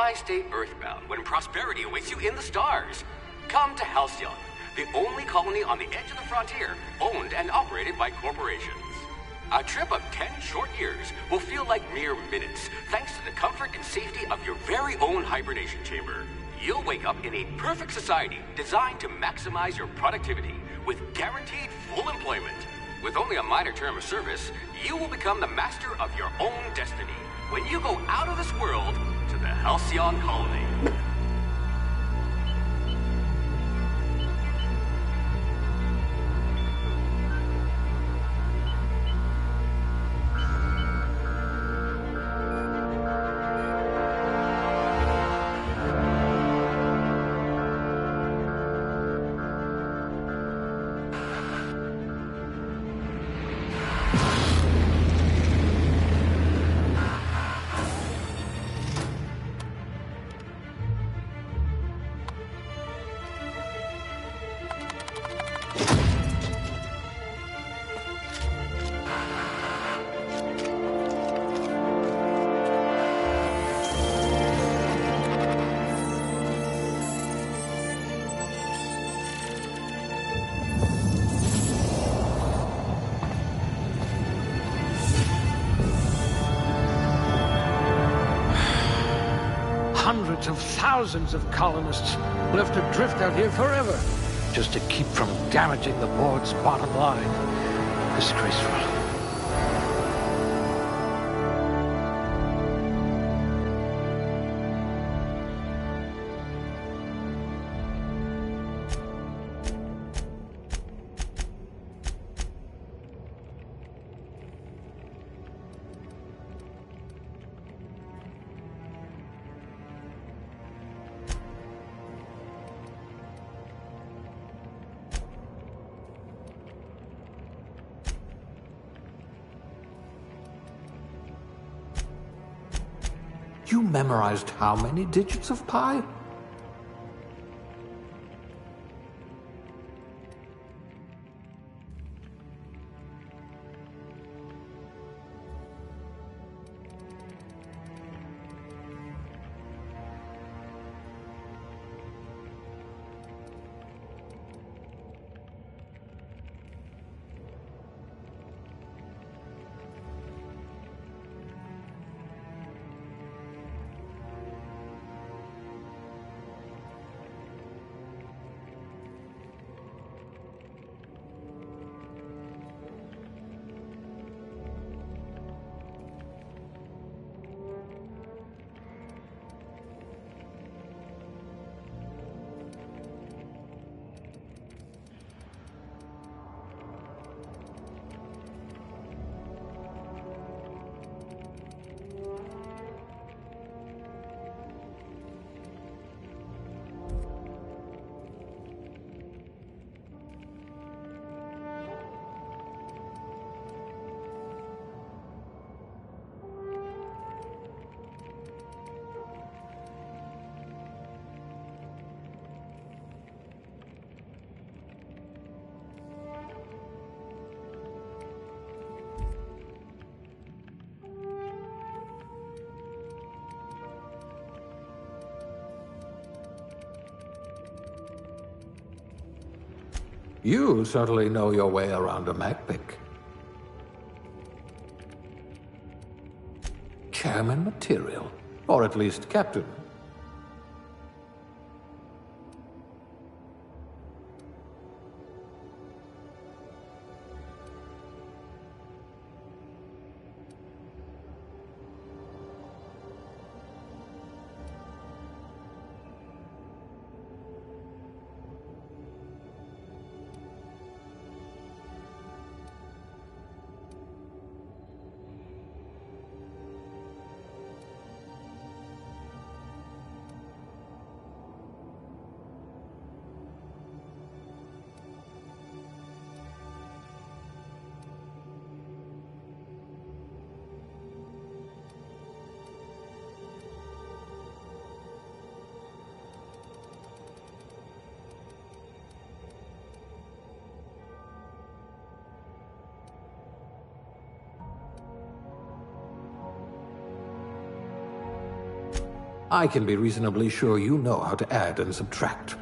Why stay earthbound when prosperity awaits you in the stars? Come to Halcyon, the only colony on the edge of the frontier, owned and operated by corporations. A trip of 10 short years will feel like mere minutes, thanks to the comfort and safety of your very own hibernation chamber. You'll wake up in a perfect society designed to maximize your productivity with guaranteed full employment. With only a minor term of service, you will become the master of your own destiny when you go out of this world to the Halcyon colony. Hundreds of thousands of colonists will have to drift out here forever just to keep from damaging the board's bottom line. Disgraceful. You memorized how many digits of pi? You certainly know your way around a MacPic. Chairman material, or at least Captain. I can be reasonably sure you know how to add and subtract.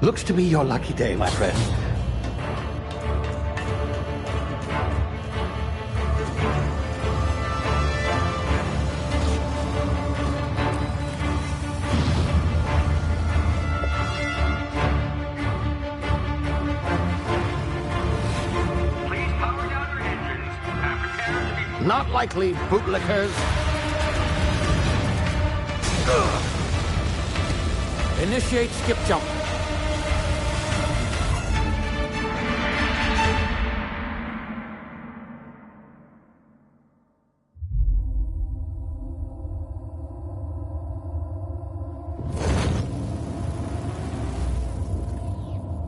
Looks to be your lucky day, my friend. Please power down your engines. Prepare to be... Not likely, bootlickers. Initiate skip jump.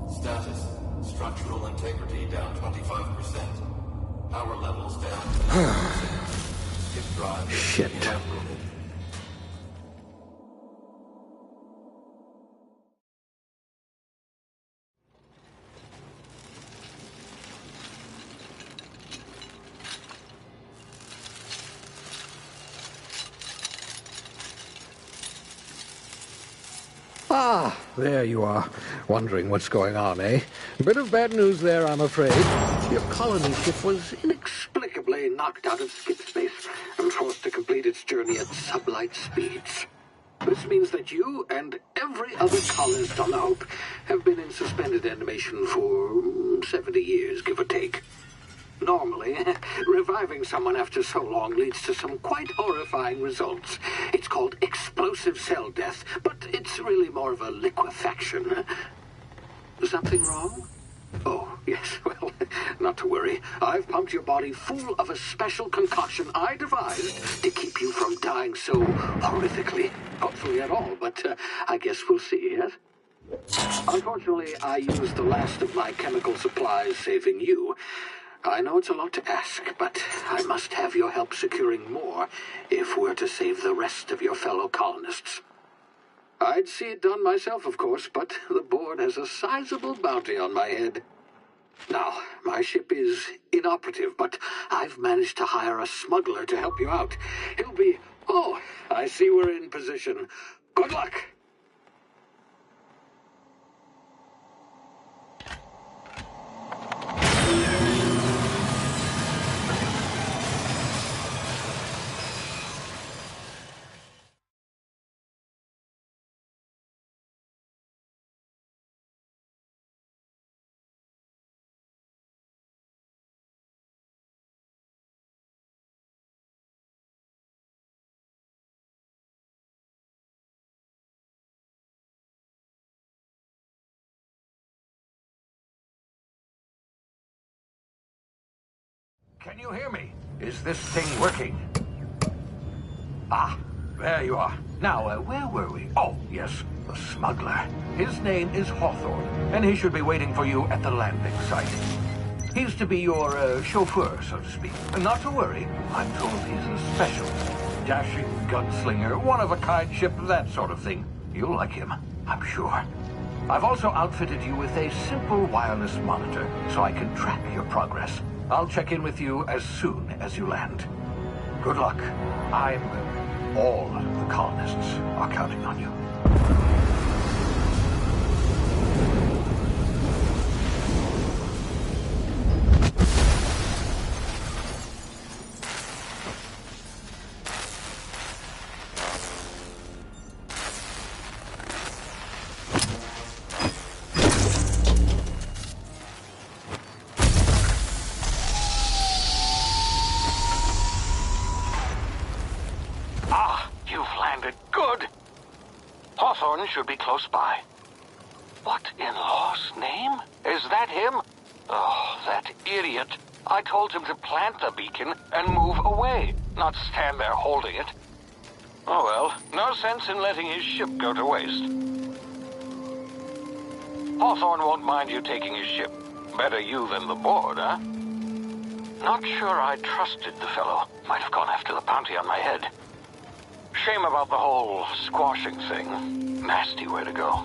Status. Structural integrity down 25%. Power levels down. Skip drive. Shit. Evaporated. Ah, there you are. Wondering what's going on, eh? Bit of bad news there, I'm afraid. Your colony ship was inexplicably knocked out of skip space and forced to complete its journey at sublight speeds. This means that you and every other colonist on the Hope have been in suspended animation for 70 years, give or take. Normally, reviving someone after so long leads to some quite horrifying results. It's called explosive cell death, but it's really more of a liquefaction. Something wrong? Oh, yes, well, not to worry. I've pumped your body full of a special concoction I devised to keep you from dying so horrifically. Hopefully at all, but I guess we'll see, yes? Unfortunately, I used the last of my chemical supplies saving you. I know it's a lot to ask, but I must have your help securing more if we're to save the rest of your fellow colonists. I'd see it done myself, of course, but the board has a sizable bounty on my head. Now, my ship is inoperative, but I've managed to hire a smuggler to help you out. He'll be... Oh, I see we're in position. Good luck! Can you hear me? Is this thing working? Ah, there you are. Now, where were we? Oh, yes, the smuggler. His name is Hawthorne, and he should be waiting for you at the landing site. He's to be your chauffeur, so to speak. Not to worry, I'm told he's a specialist. Dashing gunslinger, one-of-a-kind ship, that sort of thing. You'll like him, I'm sure. I've also outfitted you with a simple wireless monitor, so I can track your progress. I'll check in with you as soon as you land. Good luck. All the colonists are counting on you. Should be close by. What in law's name? Is that him? Oh, that idiot. I told him to plant the beacon and move away, not stand there holding it. Oh well, no sense in letting his ship go to waste. Hawthorne won't mind you taking his ship. Better you than the board, huh? Not sure I trusted the fellow. Might have gone after the bounty on my head. Shame about the whole squashing thing. Nasty way to go.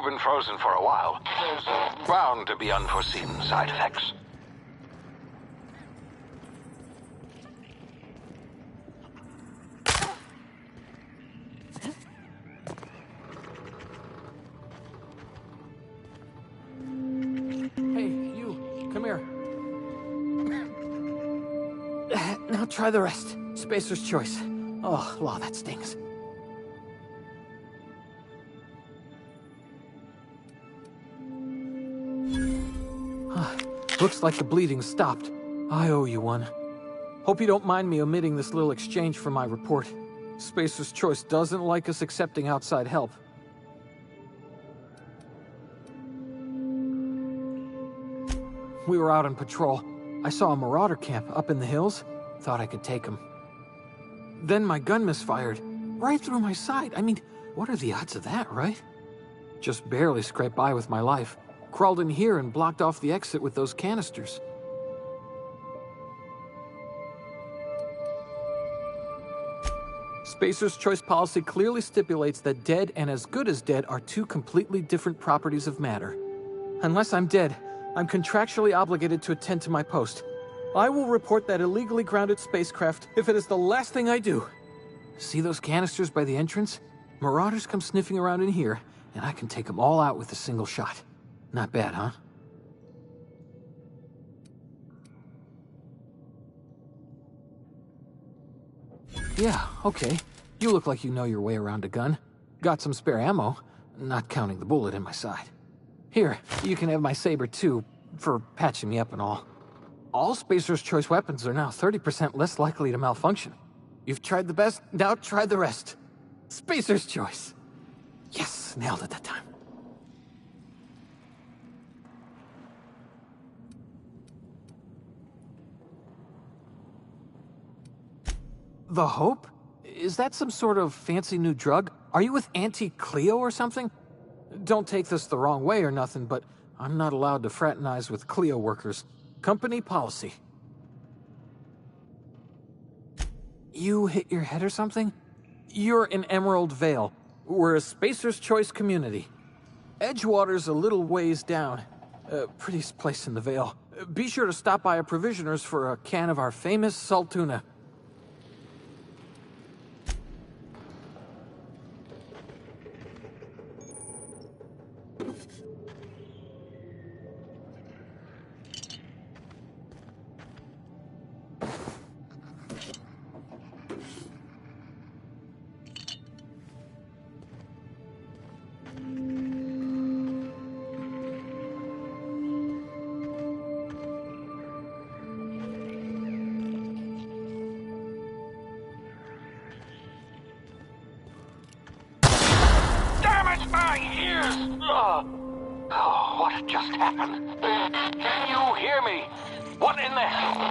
you've been frozen for a while, there's bound to be unforeseen side effects. Hey, you, come here. Now try the rest. Spacer's choice. Oh, law, that stings. Looks like the bleeding stopped. I owe you one. Hope you don't mind me omitting this little exchange from my report. Spacer's choice doesn't like us accepting outside help. We were out on patrol. I saw a marauder camp up in the hills. Thought I could take him. Then my gun misfired. Right through my side. I mean, what are the odds of that, right? Just barely scraped by with my life. Crawled in here and blocked off the exit with those canisters. Spacer's choice policy clearly stipulates that dead and as good as dead are two completely different properties of matter. Unless I'm dead, I'm contractually obligated to attend to my post. I will report that illegally grounded spacecraft if it is the last thing I do. See those canisters by the entrance? Marauders come sniffing around in here, and I can take them all out with a single shot. Not bad, huh? Yeah, okay. You look like you know your way around a gun. Got some spare ammo, not counting the bullet in my side. Here, you can have my saber too, for patching me up and all. All Spacer's choice weapons are now 30% less likely to malfunction. You've tried the best, now try the rest. Spacer's choice. Yes, nailed it that time. The Hope? Is that some sort of fancy new drug? Are you with Auntie Cleo or something? Don't take this the wrong way or nothing, but I'm not allowed to fraternize with Cleo workers. Company policy. You hit your head or something? You're in Emerald Vale. We're a Spacer's Choice community. Edgewater's a little ways down. Prettiest place in the Vale. Be sure to stop by a provisioner's for a can of our famous salt tuna. What just happened? Can you hear me? What in the hell?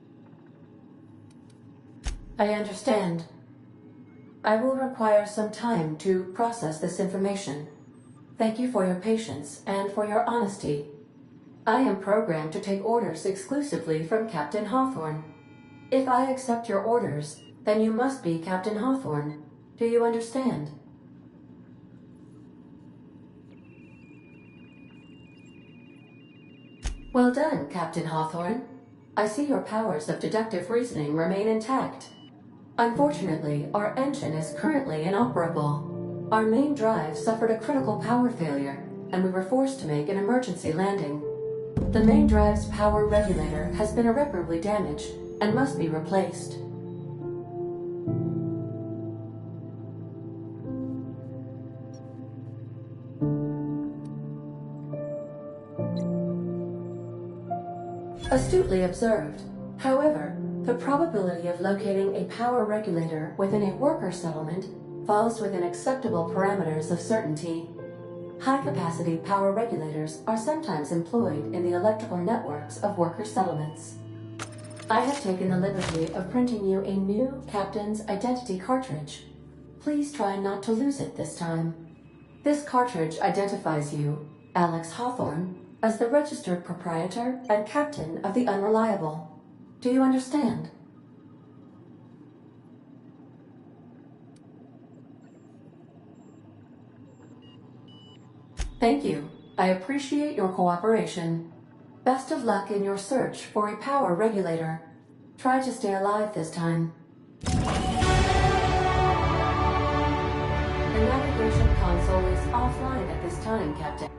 I understand. I will require some time to process this information. Thank you for your patience and for your honesty. I am programmed to take orders exclusively from Captain Hawthorne. If I accept your orders, then you must be Captain Hawthorne. Do you understand? Well done, Captain Hawthorne. I see your powers of deductive reasoning remain intact. Unfortunately, our engine is currently inoperable. Our main drive suffered a critical power failure, and we were forced to make an emergency landing. The main drive's power regulator has been irreparably damaged and must be replaced. Astutely observed. However, the probability of locating a power regulator within a worker settlement falls within acceptable parameters of certainty. High-capacity power regulators are sometimes employed in the electrical networks of worker settlements. I have taken the liberty of printing you a new Captain's Identity cartridge. Please try not to lose it this time. This cartridge identifies you, Alex Hawthorne, as the registered proprietor and captain of the Unreliable. Do you understand? Thank you. I appreciate your cooperation. Best of luck in your search for a power regulator. Try to stay alive this time. The navigation console is offline at this time, Captain.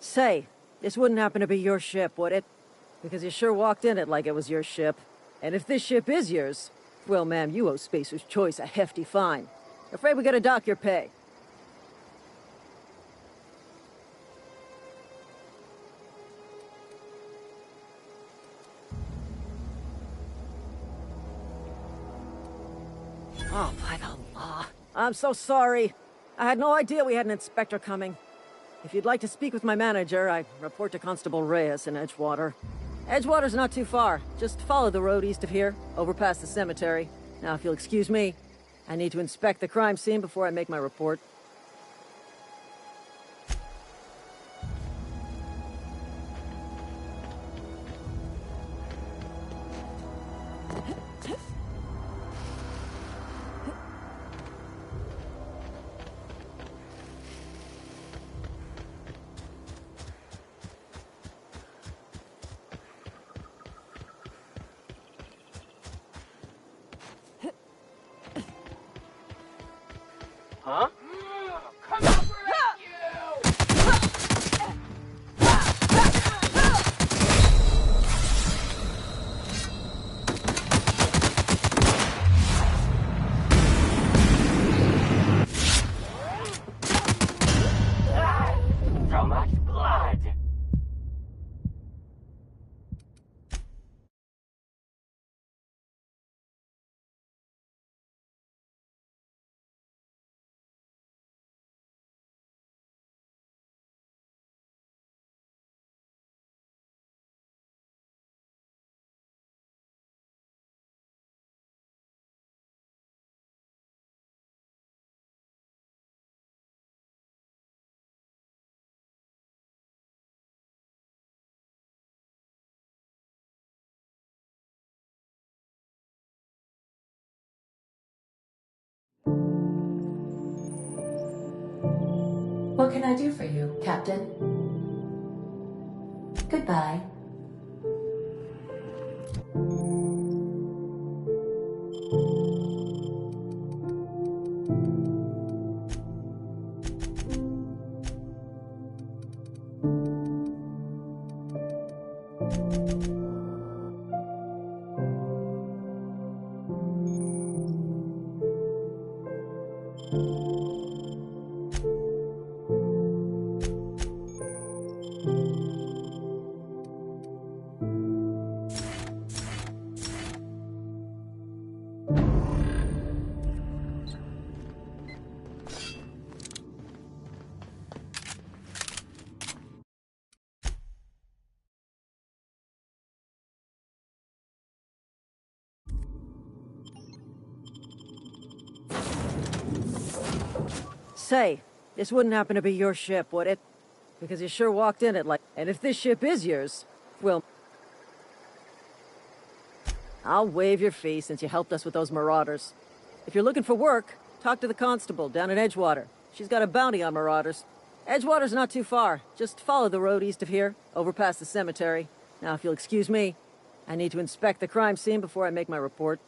Say, this wouldn't happen to be your ship, would it? Because you sure walked in it like it was your ship. And if this ship is yours, well, ma'am, you owe Spacer's Choice a hefty fine. Afraid we gotta dock your pay. Oh, by the law. I'm so sorry. I had no idea we had an inspector coming. If you'd like to speak with my manager, I report to Constable Reyes in Edgewater. Edgewater's not too far. Just follow the road east of here, over past the cemetery. Now, if you'll excuse me, I need to inspect the crime scene before I make my report. Huh? Come over at you! What can I do for you, Captain? Goodbye. Say, this wouldn't happen to be your ship, would it? Because you sure walked in it like... And if this ship is yours, well... I'll waive your fee since you helped us with those marauders. If you're looking for work, talk to the constable down in Edgewater. She's got a bounty on marauders. Edgewater's not too far. Just follow the road east of here, over past the cemetery. Now, if you'll excuse me, I need to inspect the crime scene before I make my report.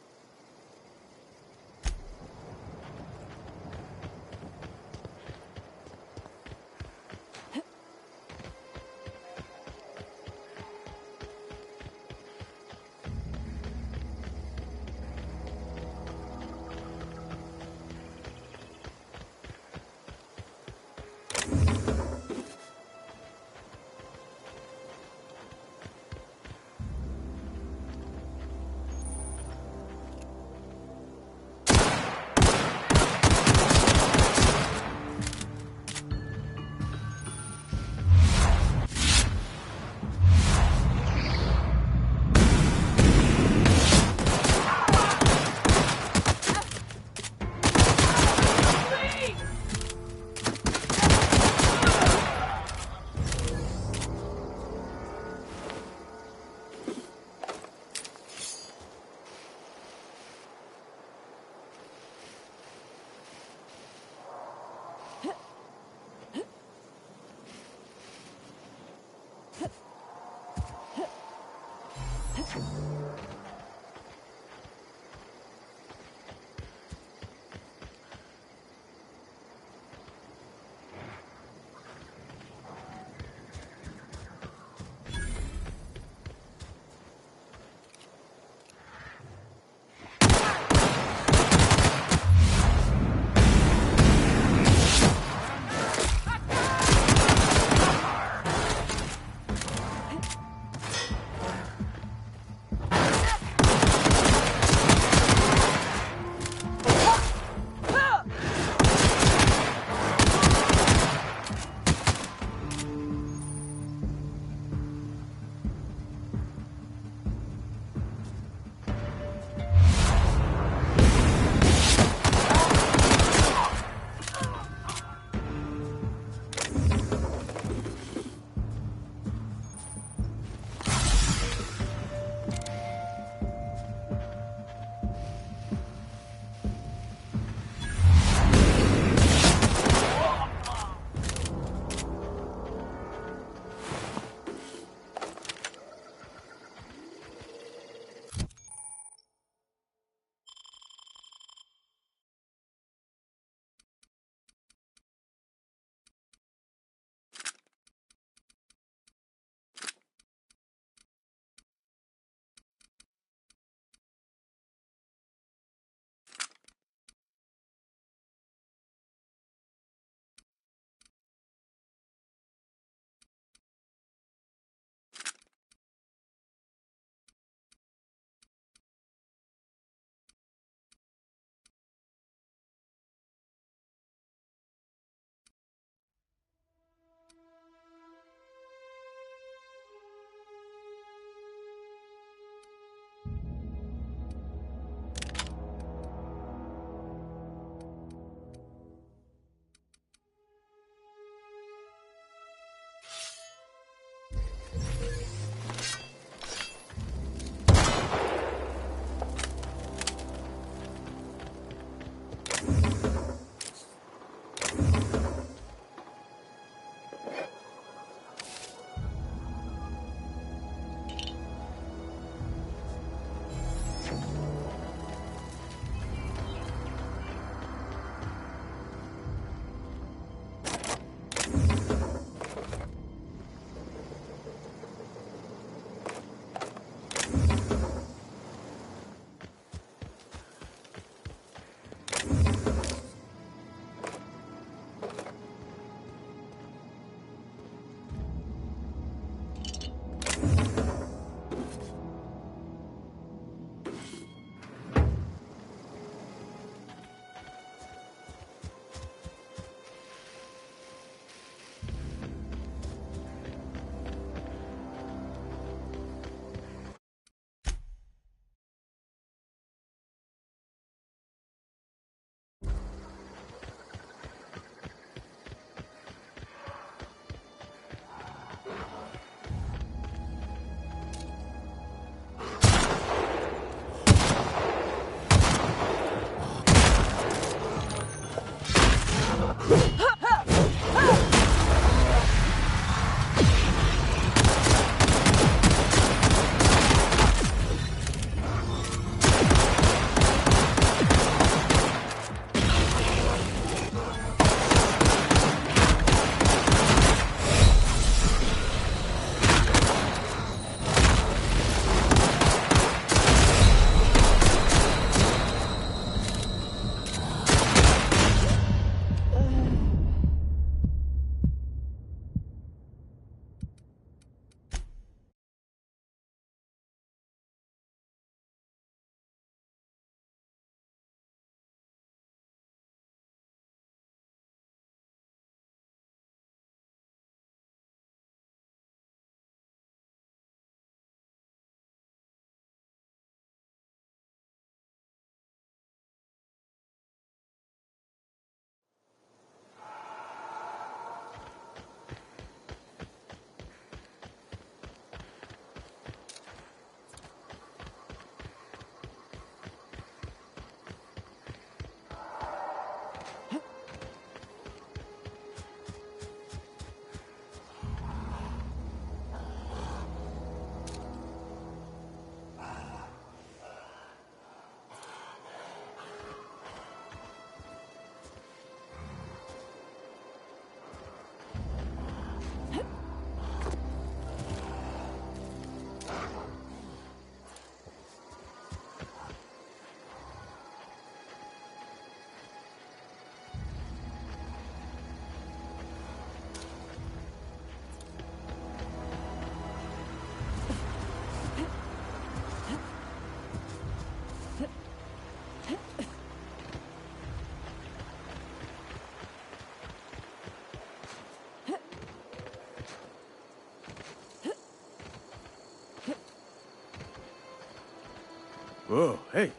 Whoa, hey,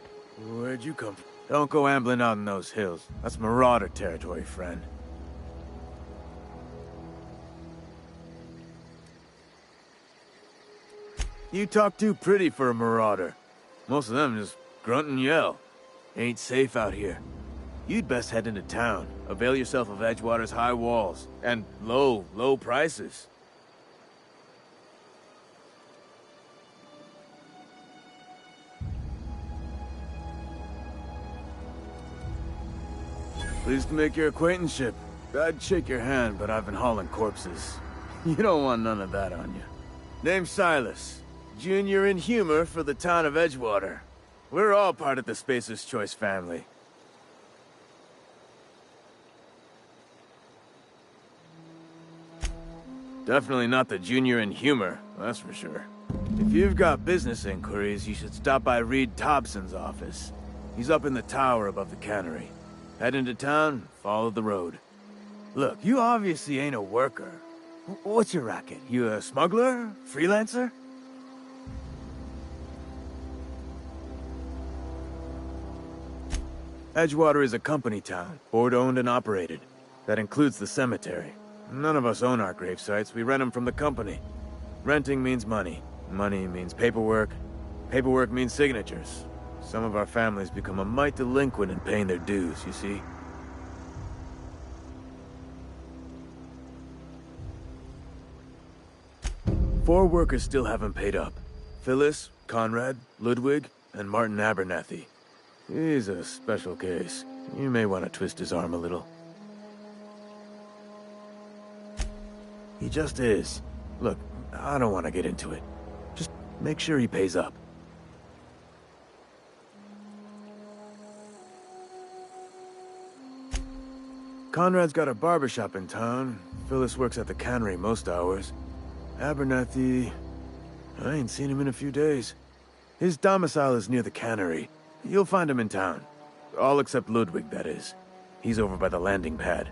where'd you come from? Don't go ambling out in those hills. That's marauder territory, friend. You talk too pretty for a marauder. Most of them just grunt and yell. Ain't safe out here. You'd best head into town. Avail yourself of Edgewater's high walls. And low prices. Pleased to make your acquaintanceship. I'd shake your hand, but I've been hauling corpses. You don't want none of that on you. Name's Silas. Junior in humor for the town of Edgewater. We're all part of the Spacer's Choice family. Definitely not the junior in humor, that's for sure. If you've got business inquiries, you should stop by Reed Thompson's office. He's up in the tower above the cannery. Head into town, follow the road. Look, you obviously ain't a worker. What's your racket? You a smuggler? Freelancer? Edgewater is a company town, board-owned and operated. That includes the cemetery. None of us own our grave sites, we rent them from the company. Renting means money. Money means paperwork. Paperwork means signatures. Some of our families become a mite delinquent in paying their dues, you see? Four workers still haven't paid up. Phyllis, Conrad, Ludwig, and Martin Abernathy. He's a special case. You may want to twist his arm a little. He just is. Look, I don't want to get into it. Just make sure he pays up. Conrad's got a barbershop in town. Phyllis works at the cannery most hours. Abernathy... I ain't seen him in a few days. His domicile is near the cannery. You'll find him in town. All except Ludwig, that is. He's over by the landing pad.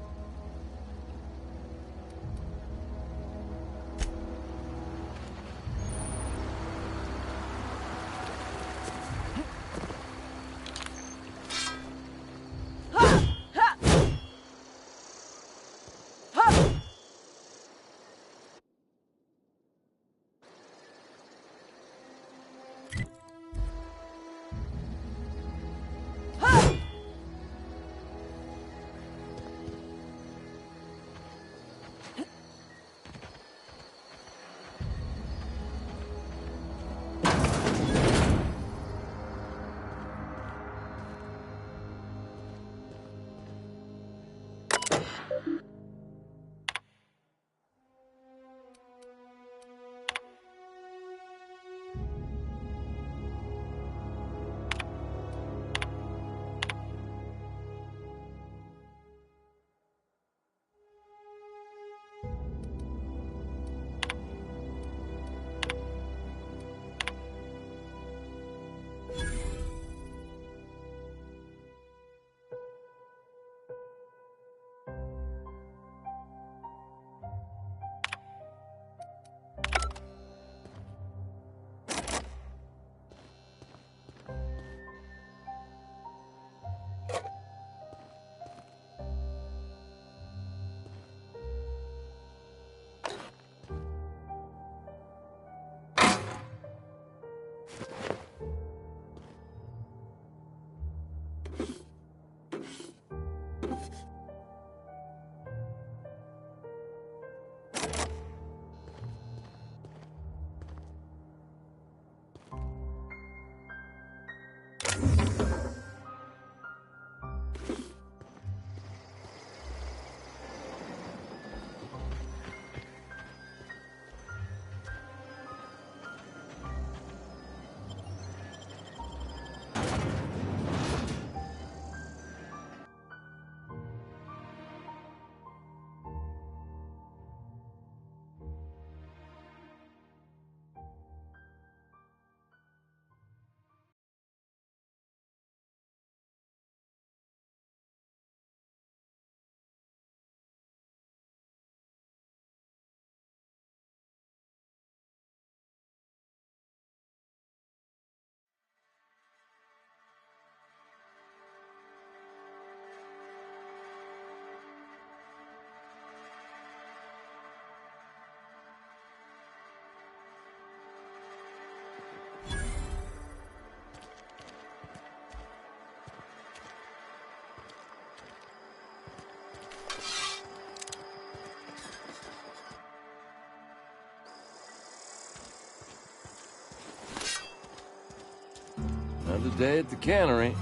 Another day at the cannery.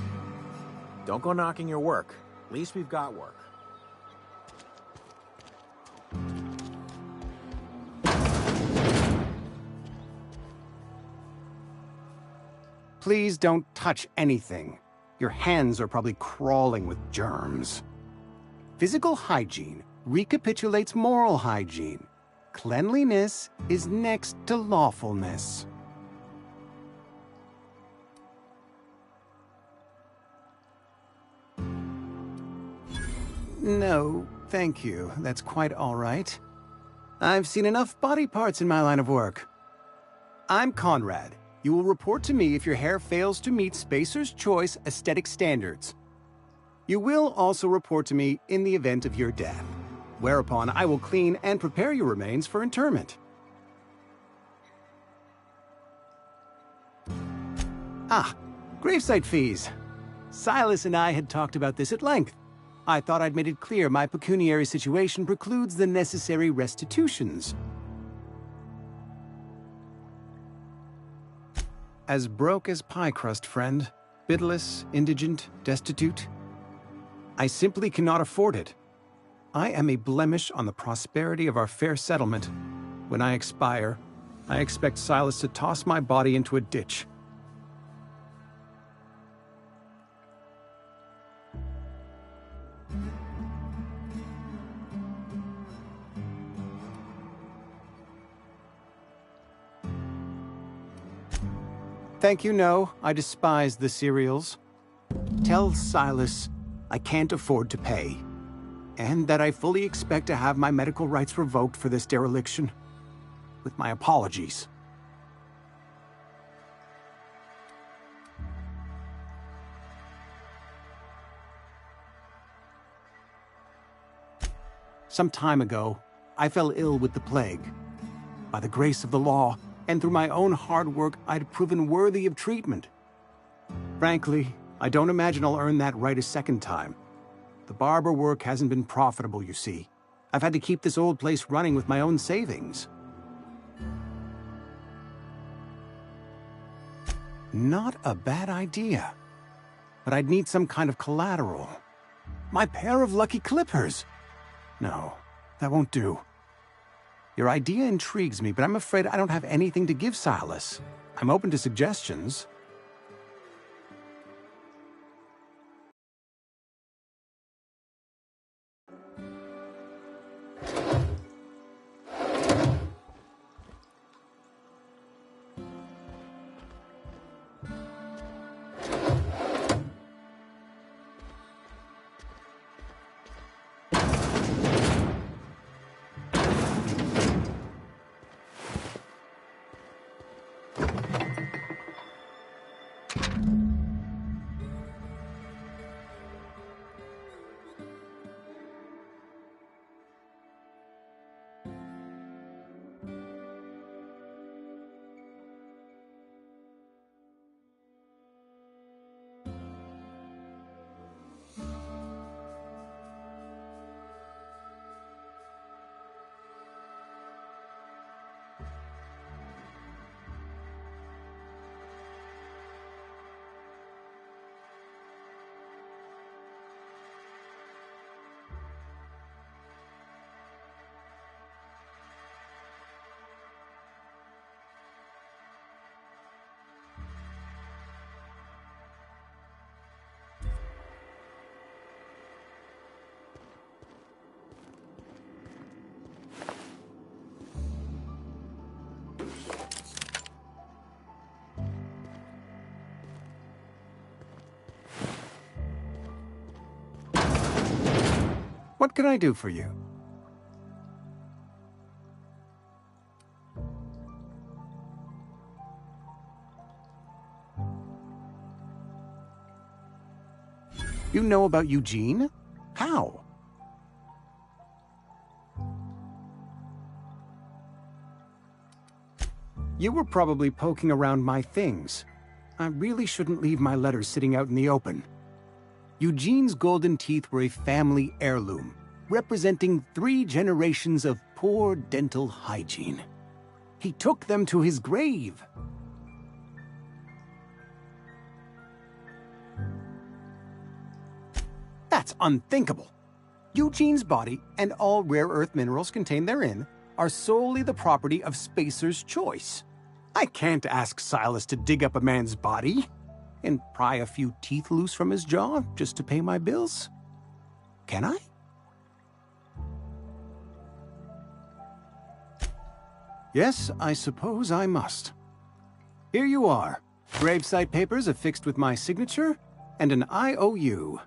Don't go knocking your work. At least we've got work. Please don't touch anything. Your hands are probably crawling with germs. Physical hygiene recapitulates moral hygiene. Cleanliness is next to lawfulness. No, thank you. That's quite all right. I've seen enough body parts in my line of work. I'm Conrad. You will report to me if your hair fails to meet Spacer's Choice aesthetic standards. You will also report to me in the event of your death, whereupon I will clean and prepare your remains for interment. Ah, gravesite fees. Silas and I had talked about this at length. I thought I'd made it clear my pecuniary situation precludes the necessary restitutions. As broke as pie crust, friend. Bidless, indigent, destitute. I simply cannot afford it. I am a blemish on the prosperity of our fair settlement. When I expire, I expect Silas to toss my body into a ditch. Thank you, no. I despise the cereals. Tell Silas I can't afford to pay, and that I fully expect to have my medical rights revoked for this dereliction. With my apologies. Some time ago, I fell ill with the plague. By the grace of the law, and through my own hard work, I'd proven worthy of treatment. Frankly, I don't imagine I'll earn that right a second time. The barber work hasn't been profitable, you see. I've had to keep this old place running with my own savings. Not a bad idea. But I'd need some kind of collateral. My pair of lucky clippers! No, that won't do. Your idea intrigues me, but I'm afraid I don't have anything to give Silas. I'm open to suggestions. What can I do for you? You know about Eugene? How? You were probably poking around my things. I really shouldn't leave my letters sitting out in the open. Eugene's golden teeth were a family heirloom, representing 3 generations of poor dental hygiene. He took them to his grave. That's unthinkable. Eugene's body and all rare earth minerals contained therein are solely the property of Spacer's choice. I can't ask Silas to dig up a man's body and pry a few teeth loose from his jaw just to pay my bills. Can I? Yes, I suppose I must. Here you are. Gravesite papers affixed with my signature and an IOU.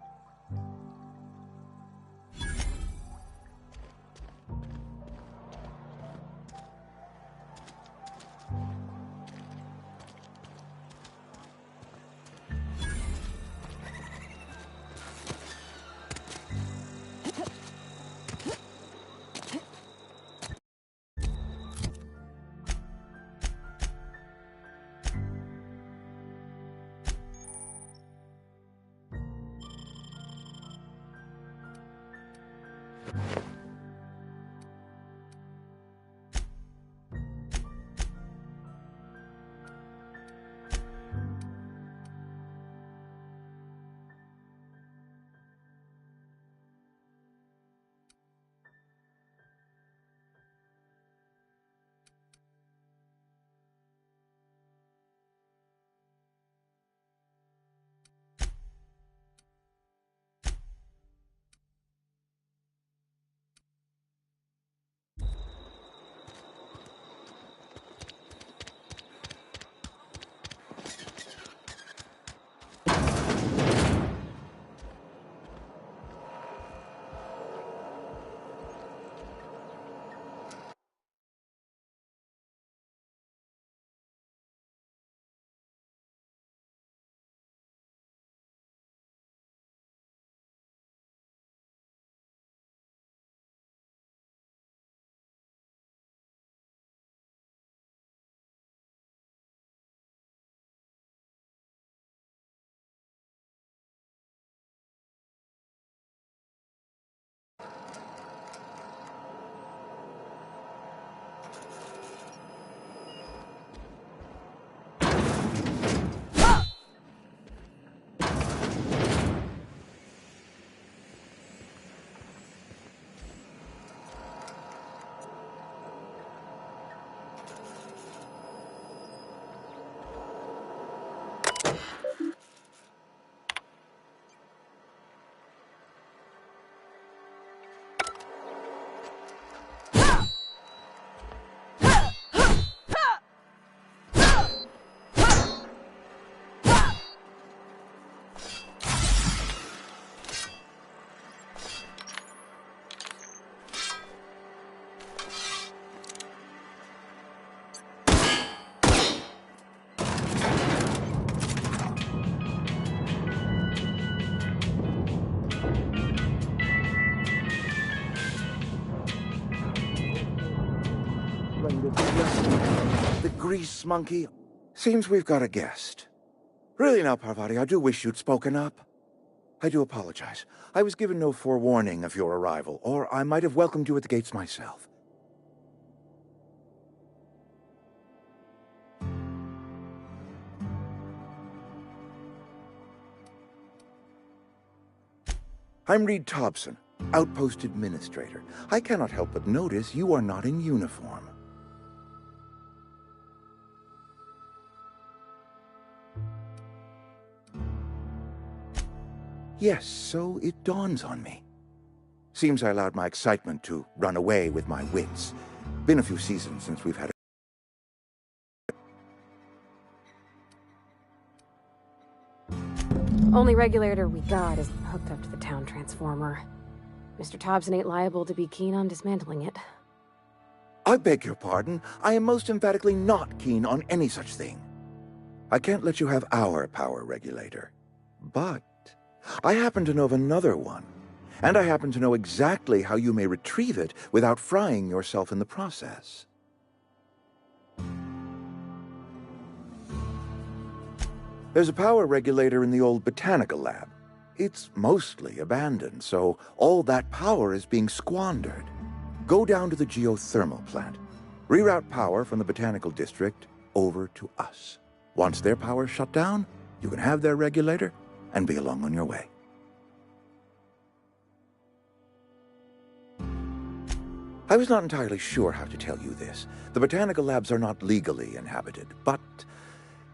The grease monkey. Seems we've got a guest. Really now, Parvati, I do wish you'd spoken up. I do apologize. I was given no forewarning of your arrival, or I might have welcomed you at the gates myself. I'm Reed Thompson, Outpost Administrator. I cannot help but notice you are not in uniform. Yes, so it dawns on me. Seems I allowed my excitement to run away with my wits. Been a few seasons since we've had Only regulator we got is hooked up to the town transformer. Mr. Thompson ain't liable to be keen on dismantling it. I beg your pardon. I am most emphatically not keen on any such thing. I can't let you have our power regulator. But I happen to know of another one. And I happen to know exactly how you may retrieve it without frying yourself in the process. There's a power regulator in the old botanical lab. It's mostly abandoned, so all that power is being squandered. Go down to the geothermal plant. Reroute power from the botanical district over to us. Once their power's shut down, you can have their regulator and be along on your way. I was not entirely sure how to tell you this. The botanical labs are not legally inhabited, but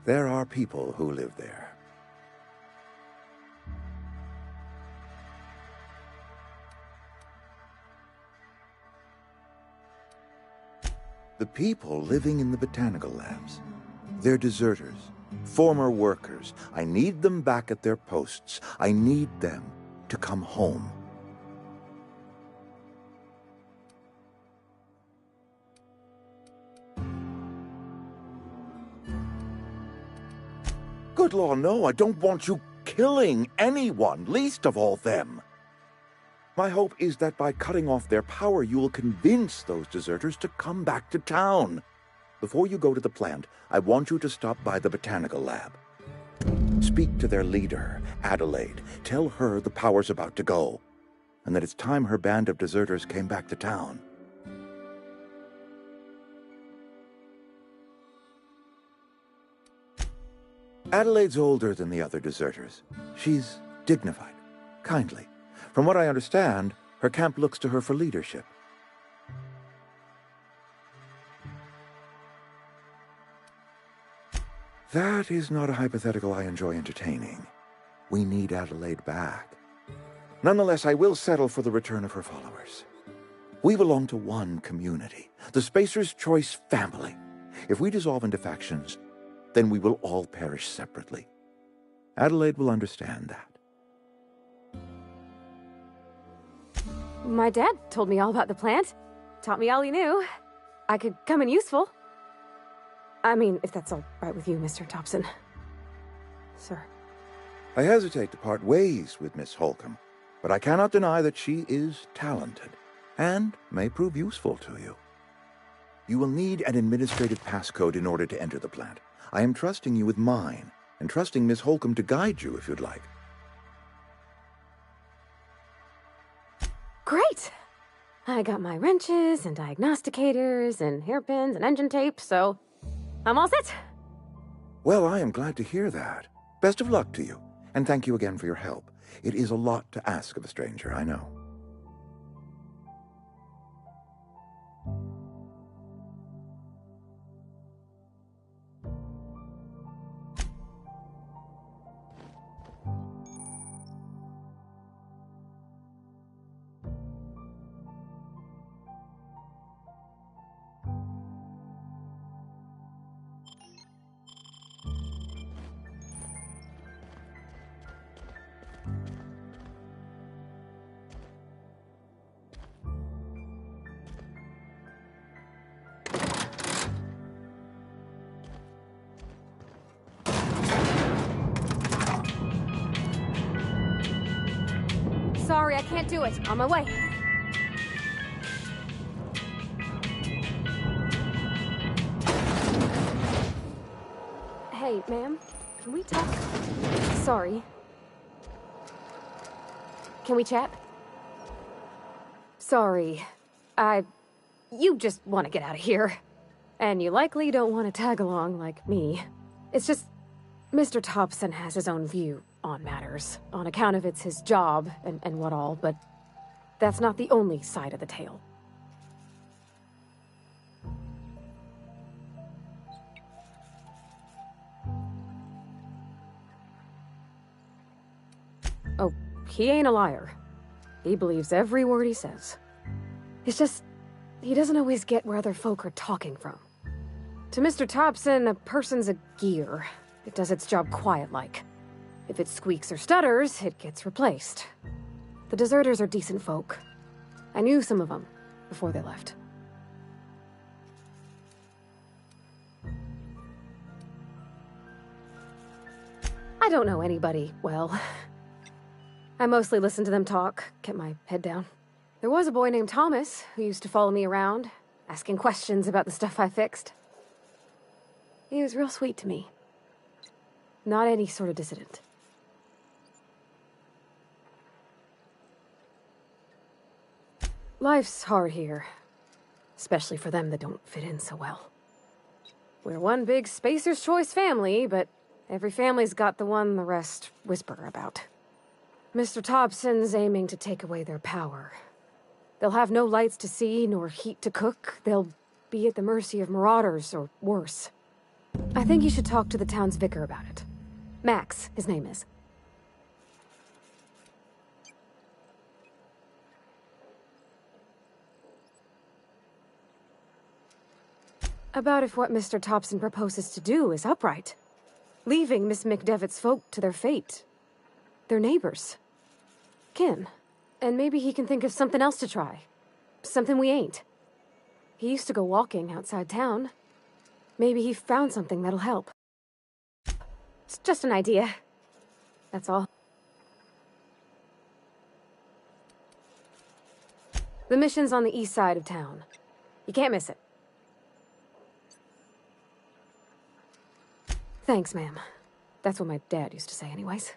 there are people who live there. The people living in the botanical labs, they're deserters, former workers. I need them back at their posts. I need them to come home. Good law, no, I don't want you killing anyone, least of all them. My hope is that by cutting off their power, you will convince those deserters to come back to town. Before you go to the plant, I want you to stop by the botanical lab. Speak to their leader, Adelaide. Tell her the power's about to go, and that it's time her band of deserters came back to town. Adelaide's older than the other deserters. She's dignified, kindly. From what I understand, her camp looks to her for leadership. That is not a hypothetical I enjoy entertaining. We need Adelaide back. Nonetheless, I will settle for the return of her followers. We belong to one community, the Spacer's Choice family. If we dissolve into factions, then we will all perish separately. Adelaide will understand that. My dad told me all about the plant. Taught me all he knew. I could come in useful. I mean, if that's all right with you, Mr. Thompson. Sir. I hesitate to part ways with Miss Holcomb, but I cannot deny that she is talented and may prove useful to you. You will need an administrative passcode in order to enter the plant. I am trusting you with mine, and trusting Miss Holcomb to guide you if you'd like. Great! I got my wrenches and diagnosticators and hairpins and engine tape, so I'm all set. Well, I am glad to hear that. Best of luck to you, and thank you again for your help. It is a lot to ask of a stranger, I know. Sorry, I can't do it. On my way. Hey, ma'am. Can we talk? Sorry. Can we chat? Sorry. You just want to get out of here. And you likely don't want to tag along like me. It's just, Mr. Thompson has his own view on matters, on account of it's his job and what all, but that's not the only side of the tale. Oh, he ain't a liar. He believes every word he says. It's just, he doesn't always get where other folk are talking from. To Mr. Thompson, a person's a gear. It does its job quiet-like. If it squeaks or stutters, it gets replaced. The deserters are decent folk. I knew some of them before they left. I don't know anybody well. I mostly listen to them talk, kept my head down. There was a boy named Thomas who used to follow me around, asking questions about the stuff I fixed. He was real sweet to me. Not any sort of dissident. Life's hard here, especially for them that don't fit in so well. We're one big Spacer's Choice family, but every family's got the one the rest whisper about. Mr. Thompson's aiming to take away their power. They'll have no lights to see, nor heat to cook. They'll be at the mercy of marauders, or worse. I think you should talk to the town's vicar about it. Max, his name is. About if what Mr. Thompson proposes to do is upright. Leaving Miss McDevitt's folk to their fate. They're neighbors. Kin. And maybe he can think of something else to try. Something we ain't. He used to go walking outside town. Maybe he found something that'll help. It's just an idea. That's all. The mission's on the east side of town. You can't miss it. Thanks, ma'am. That's what my dad used to say anyways.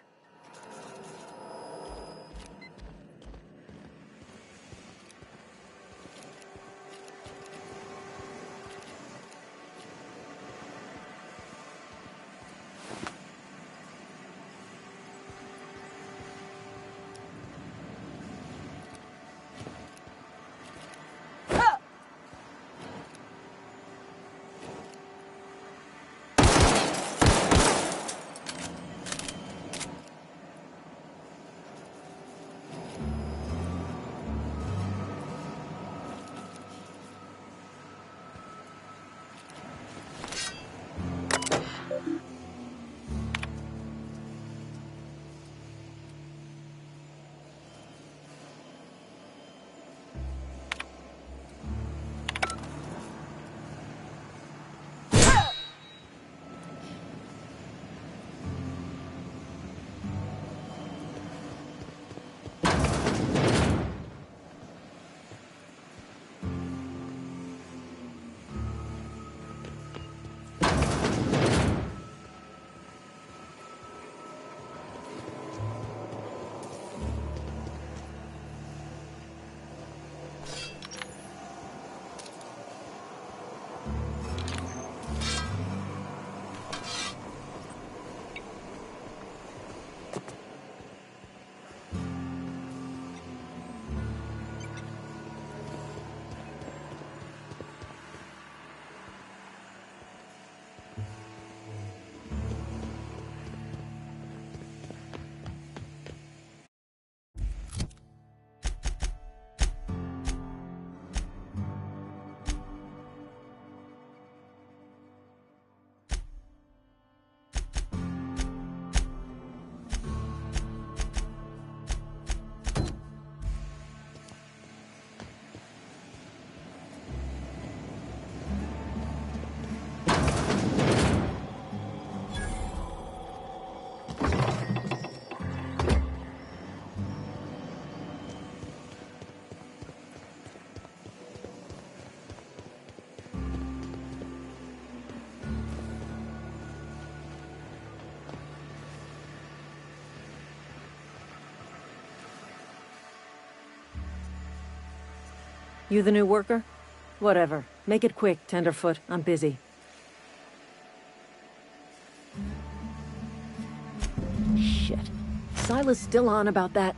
You the new worker? Whatever. Make it quick, Tenderfoot. I'm busy. Shit. Silas still on about that.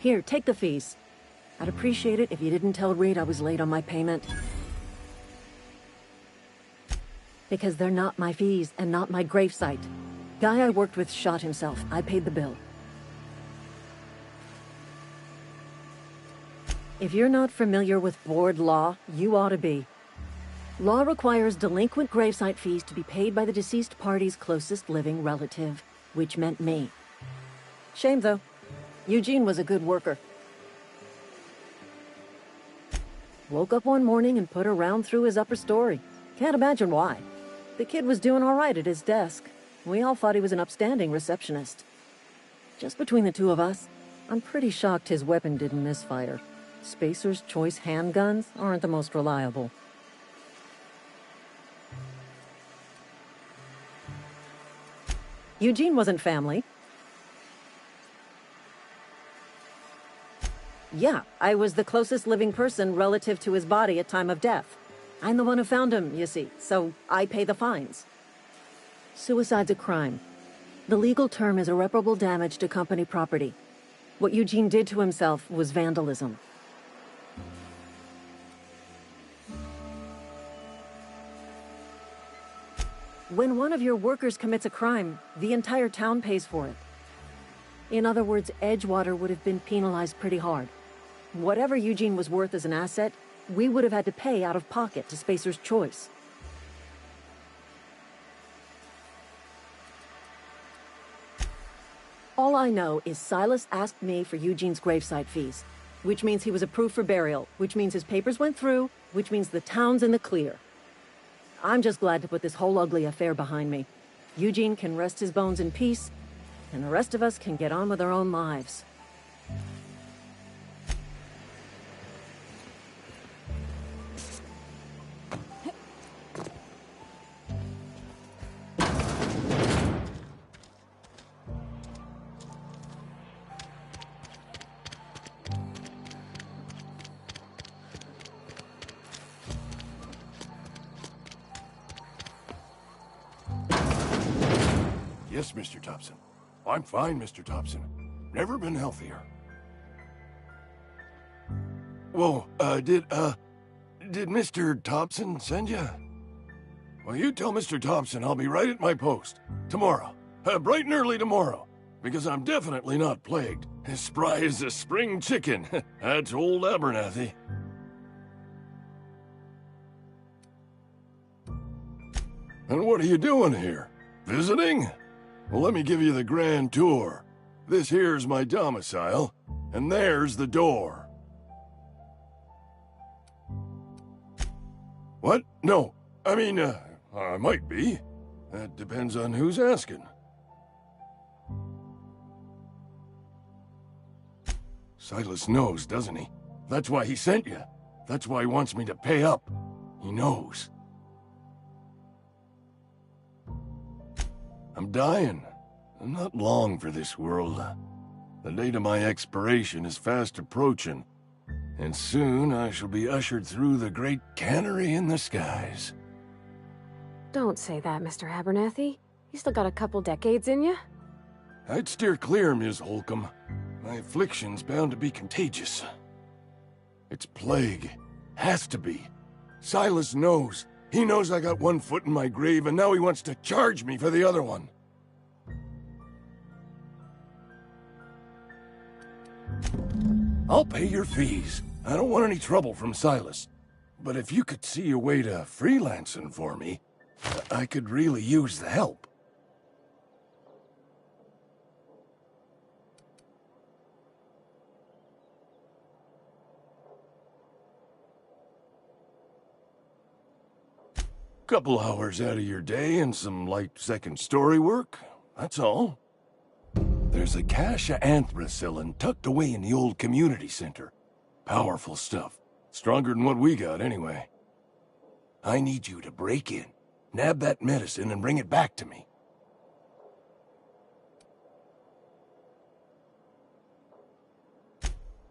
Here, take the fees. I'd appreciate it if you didn't tell Reed I was late on my payment. Because they're not my fees and not my gravesite. Guy I worked with shot himself. I paid the bill. If you're not familiar with board law, you ought to be. Law requires delinquent gravesite fees to be paid by the deceased party's closest living relative, which meant me. Shame, though. Eugene was a good worker. Woke up one morning and put a round through his upper story. Can't imagine why. The kid was doing all right at his desk. We all thought he was an upstanding receptionist. Just between the two of us, I'm pretty shocked his weapon didn't misfire. Spacer's Choice handguns aren't the most reliable. Eugene wasn't family. Yeah, I was the closest living person relative to his body at time of death. I'm the one who found him, you see, so I pay the fines. Suicide's a crime. The legal term is irreparable damage to company property. What Eugene did to himself was vandalism. When one of your workers commits a crime, the entire town pays for it. In other words, Edgewater would have been penalized pretty hard. Whatever Eugene was worth as an asset, we would have had to pay out of pocket to Spacer's Choice. All I know is Silas asked me for Eugene's gravesite fees, which means he was approved for burial, which means his papers went through, which means the town's in the clear. I'm just glad to put this whole ugly affair behind me. Eugene can rest his bones in peace, and the rest of us can get on with our own lives. Yes, Mr. Thompson. I'm fine, Mr. Thompson. Never been healthier. Whoa, did Mr. Thompson send you? Well, you tell Mr. Thompson I'll be right at my post. Tomorrow. Bright and early tomorrow. Because I'm definitely not plagued. As spry as a spring chicken. That's old Abernathy. And what are you doing here? Visiting? Well, let me give you the grand tour. This here's my domicile, and there's the door. What? No. I mean, I might be. That depends on who's asking. Silas knows, doesn't he? That's why he sent you. That's why he wants me to pay up. He knows. I'm dying. I'm not long for this world. The date of my expiration is fast approaching, and soon I shall be ushered through the great cannery in the skies. Don't say that, Mr. Abernathy. You still got a couple decades in you. I'd steer clear, Ms. Holcomb. My affliction's bound to be contagious. It's plague. Has to be. Silas knows. He knows I got one foot in my grave, and now he wants to charge me for the other one. I'll pay your fees. I don't want any trouble from Silas. But if you could see a way to freelancing for me, I could really use the help. Couple hours out of your day and some light second-story work, that's all. There's a cache of anthracillin tucked away in the old community center. Powerful stuff. Stronger than what we got, anyway. I need you to break in, nab that medicine, and bring it back to me.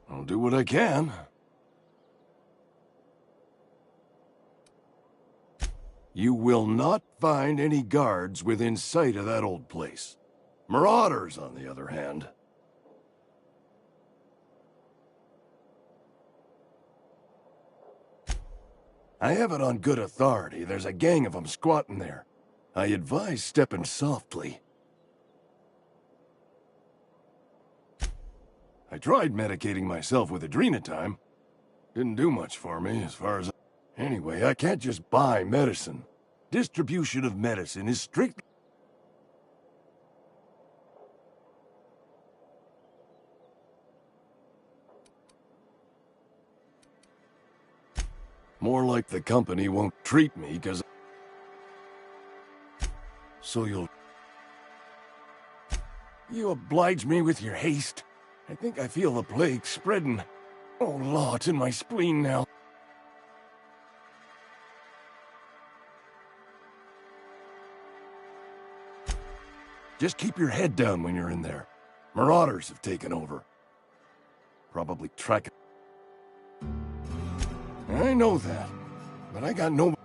I'll do what I can. You will not find any guards within sight of that old place. Marauders, on the other hand. I have it on good authority. There's a gang of them squatting there. I advise stepping softly. I tried medicating myself with adrenatime. Didn't do much for me, as far as... Anyway, I can't just buy medicine. Distribution of medicine is strict. More like the company won't treat me, because... So you'll... You oblige me with your haste. I think I feel the plague spreading. Oh, Law, it's in my spleen now. Just keep your head down when you're in there. Marauders have taken over. Probably tracking... I know that, but I got no...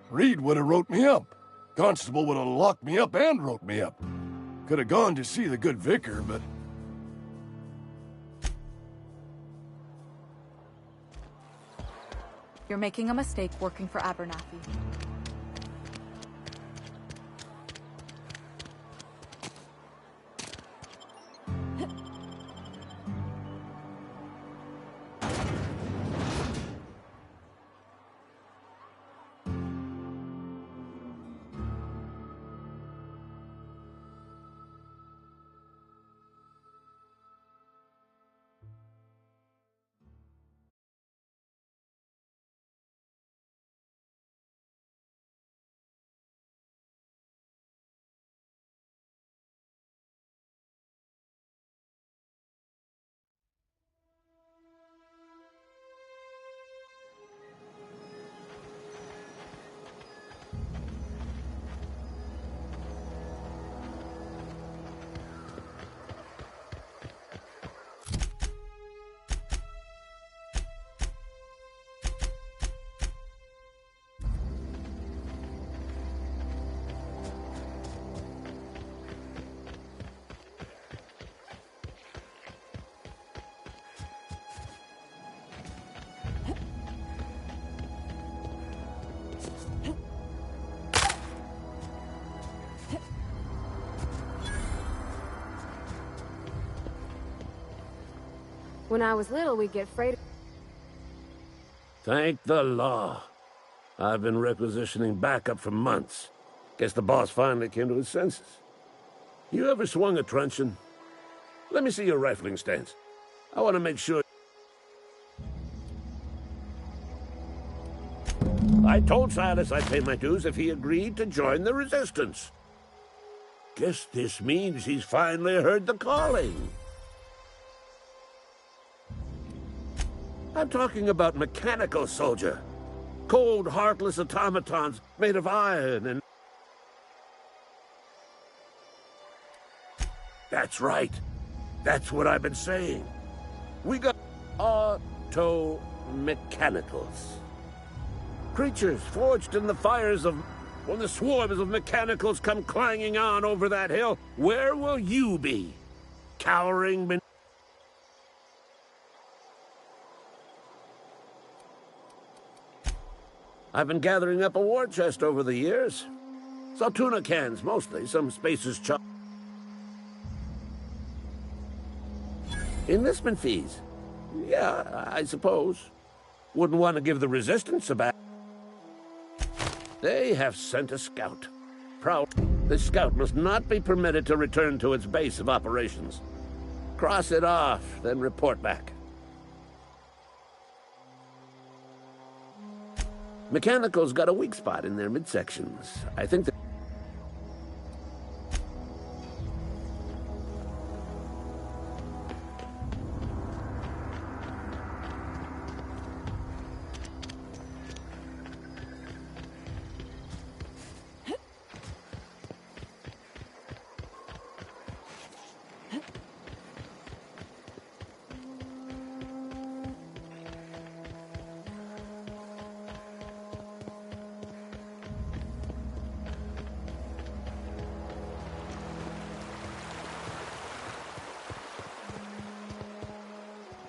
Reed would have wrote me up. Constable would have locked me up and wrote me up. Could have gone to see the good vicar, but... You're making a mistake working for Abernathy. When I was little, we'd get freight... Thank the law. I've been requisitioning backup for months. Guess the boss finally came to his senses. You ever swung a truncheon? Let me see your rifling stance. I want to make sure... I told Silas I'd pay my dues if he agreed to join the resistance. Guess this means he's finally heard the calling. I'm talking about mechanical soldier. Cold, heartless automatons made of iron and... That's right. That's what I've been saying. We got auto-mechanicals. Creatures forged in the fires of... When the swarms of mechanicals come clanging on over that hill, where will you be? Cowering beneath... I've been gathering up a war chest over the years. Saw tuna cans, mostly. Some spacers chop. Enlistment fees. Yeah, I suppose. Wouldn't want to give the resistance a back. They have sent a scout. Proud. This scout must not be permitted to return to its base of operations. Cross it off, then report back. Mechanicals got a weak spot in their midsections. I think that...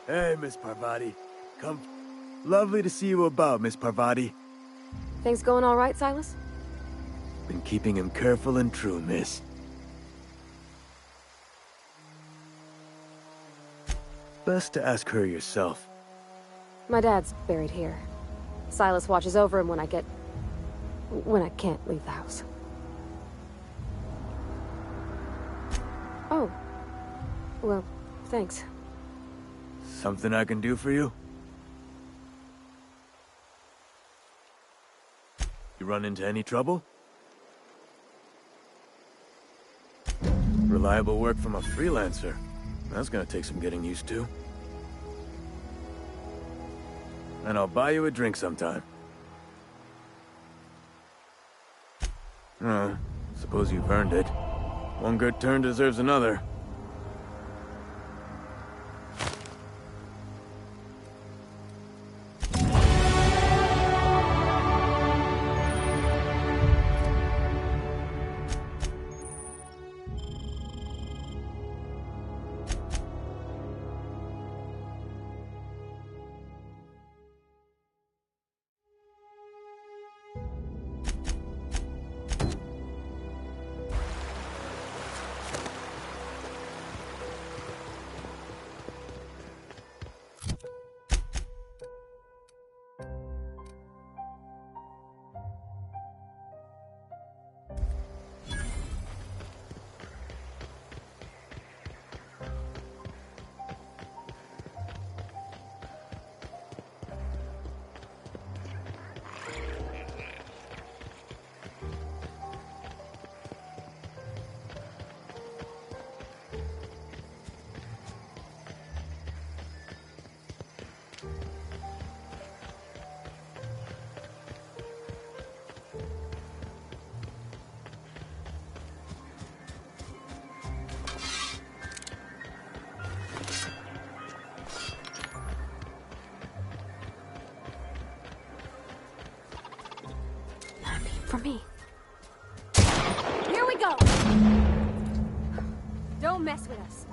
Hey, Miss Parvati. Come. Lovely to see you about, Miss Parvati. Things going all right, Silas? Been keeping him careful and true, miss. Best to ask her yourself. My dad's buried here. Silas watches over him when I can't leave the house. Oh. Well, thanks. Something I can do for you? You run into any trouble? Reliable work from a freelancer. That's gonna take some getting used to. And I'll buy you a drink sometime. Suppose you've earned it. One good turn deserves another. For me. Here we go! Don't mess with us.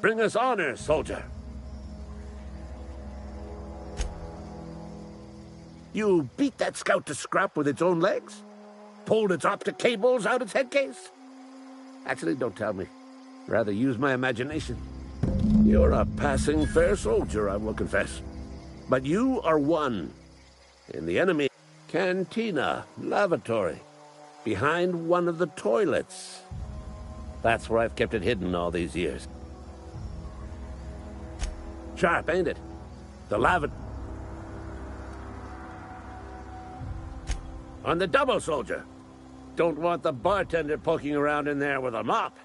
Bring us honor, soldier. You beat that scout to scrap with its own legs? Pulled its optic cables out its head case? Actually, don't tell me. Rather use my imagination. You're a passing fair soldier, I will confess. But you are one. In the enemy cantina, lavatory, behind one of the toilets. That's where I've kept it hidden all these years. Sharp, ain't it? The lavatory. On the double, soldier. Don't want the bartender poking around in there with a mop.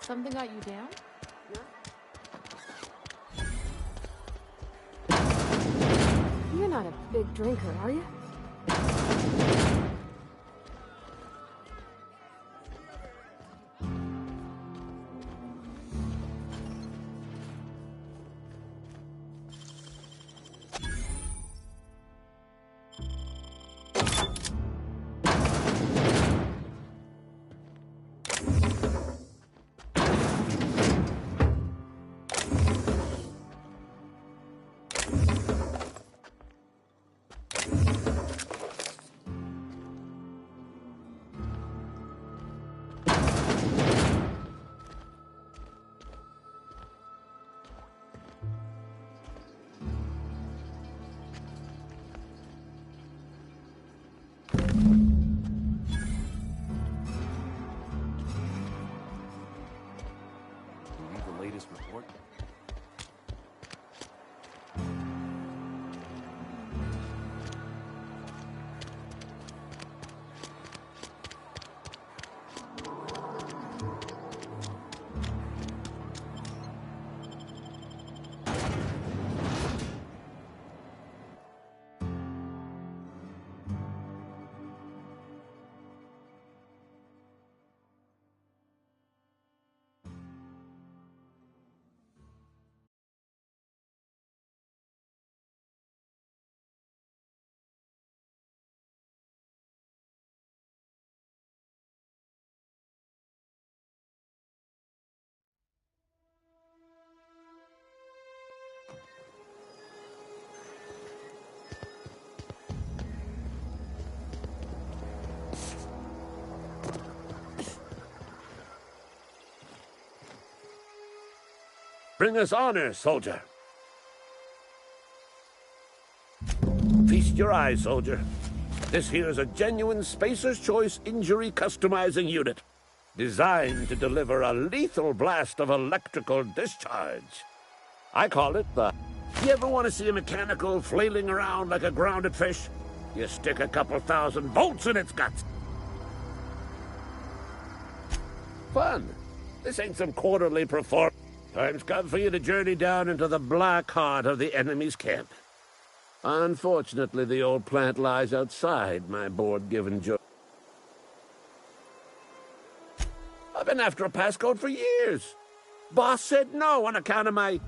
Something got you down? You're not a big drinker, are you? Report. Bring us honor, soldier. Feast your eyes, soldier. This here's a genuine Spacer's Choice injury customizing unit, designed to deliver a lethal blast of electrical discharge. I call it the... You ever want to see a mechanical flailing around like a grounded fish? You stick a couple thousand volts in its guts. Fun. This ain't some quarterly performance. Time's come for you to journey down into the black heart of the enemy's camp. Unfortunately, the old plant lies outside my board-given joke. I've been after a passcode for years. Boss said no on account of my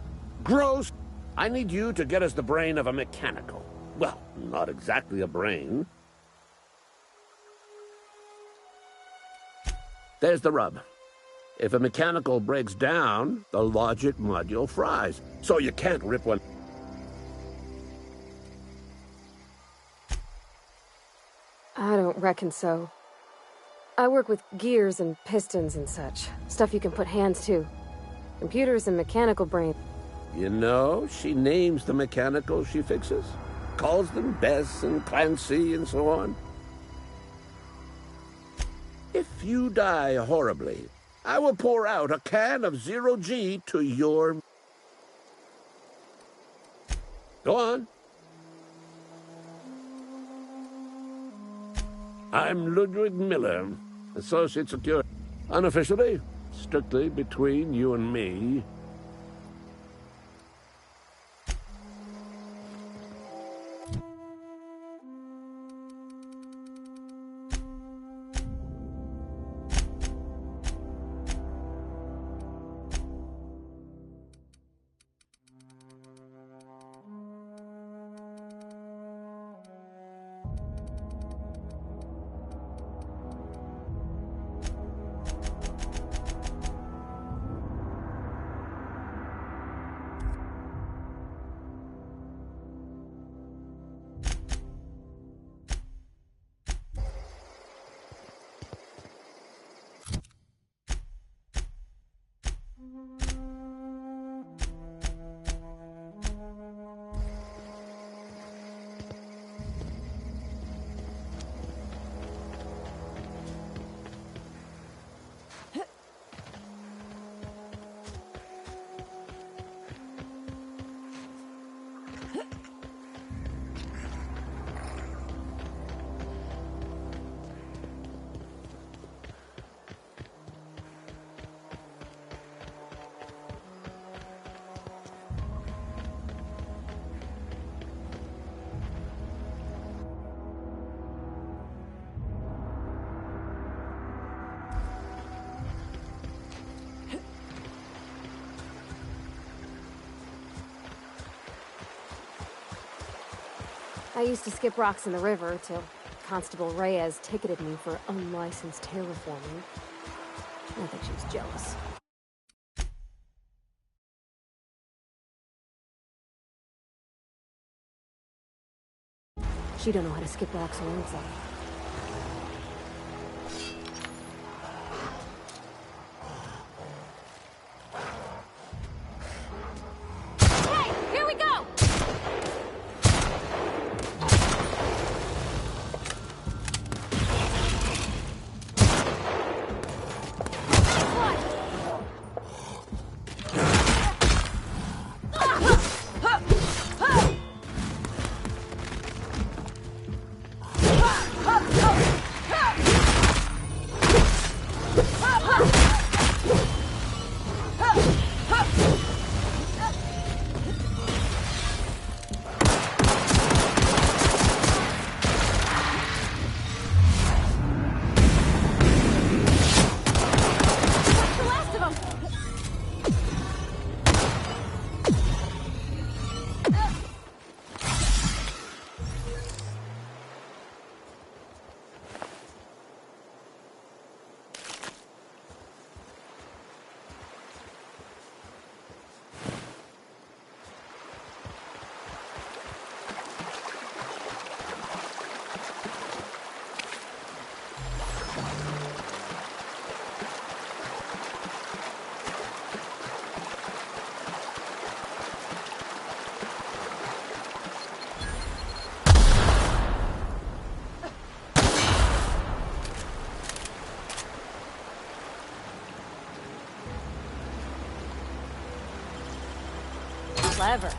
gross... I need you to get us the brain of a mechanical. Well, not exactly a brain. There's the rub. If a mechanical breaks down, the logic module fries. So you can't rip one... I don't reckon so. I work with gears and pistons and such. Stuff you can put hands to. Computers and mechanical brain. You know, she names the mechanicals she fixes. Calls them Bess and Clancy and so on. If you die horribly, I will pour out a can of 0G to your... Go on. I'm Ludwig Miller, Associate Security. Unofficially, strictly between you and me. I used to skip rocks in the river till Constable Reyes ticketed me for unlicensed terraforming. I think she was jealous. She don't know how to skip rocks her own side. Clever.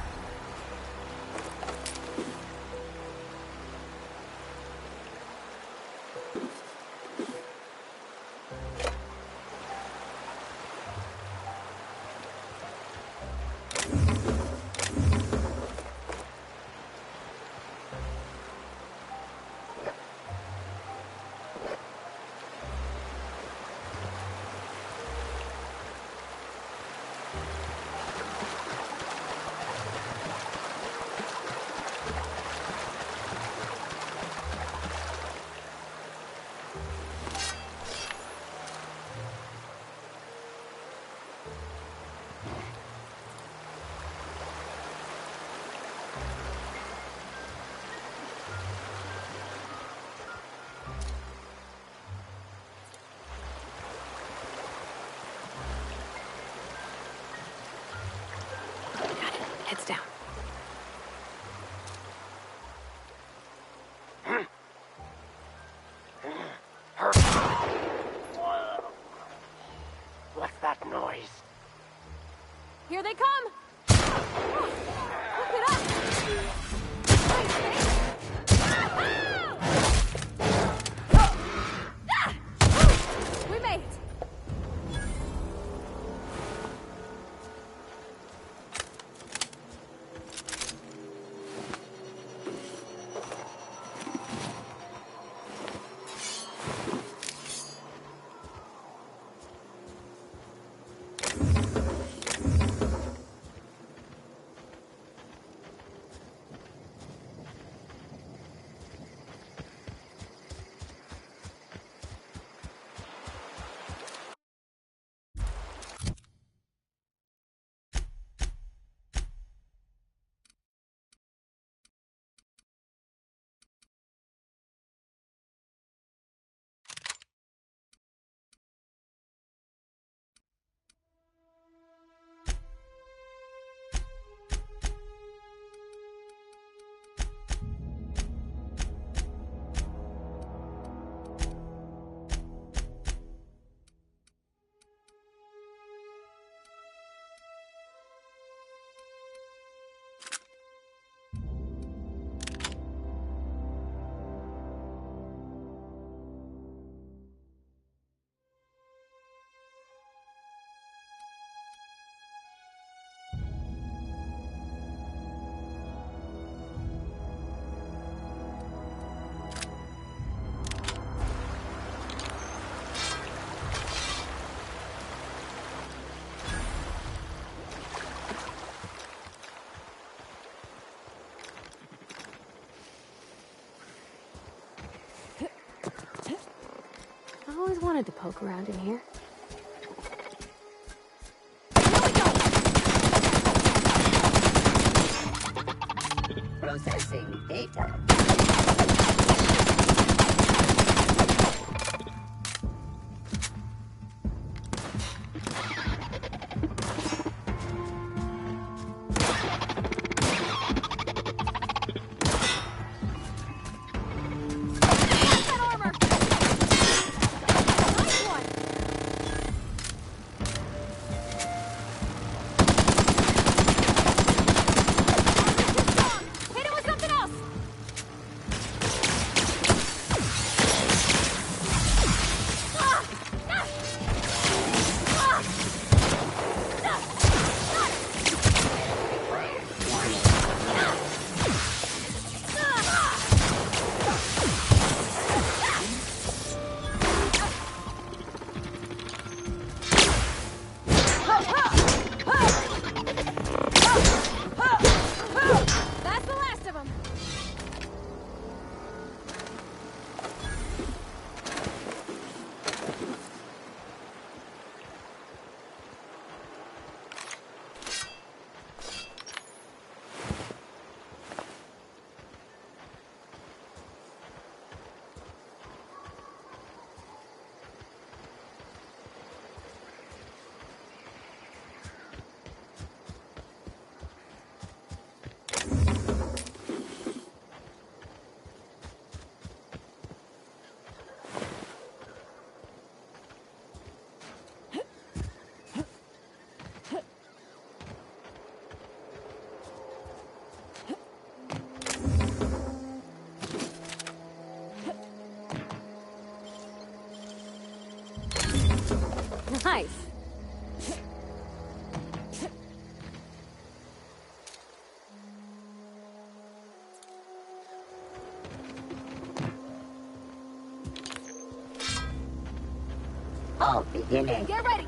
always wanted to poke around in here. Processing data. Nice. Oh, beginning. Get ready.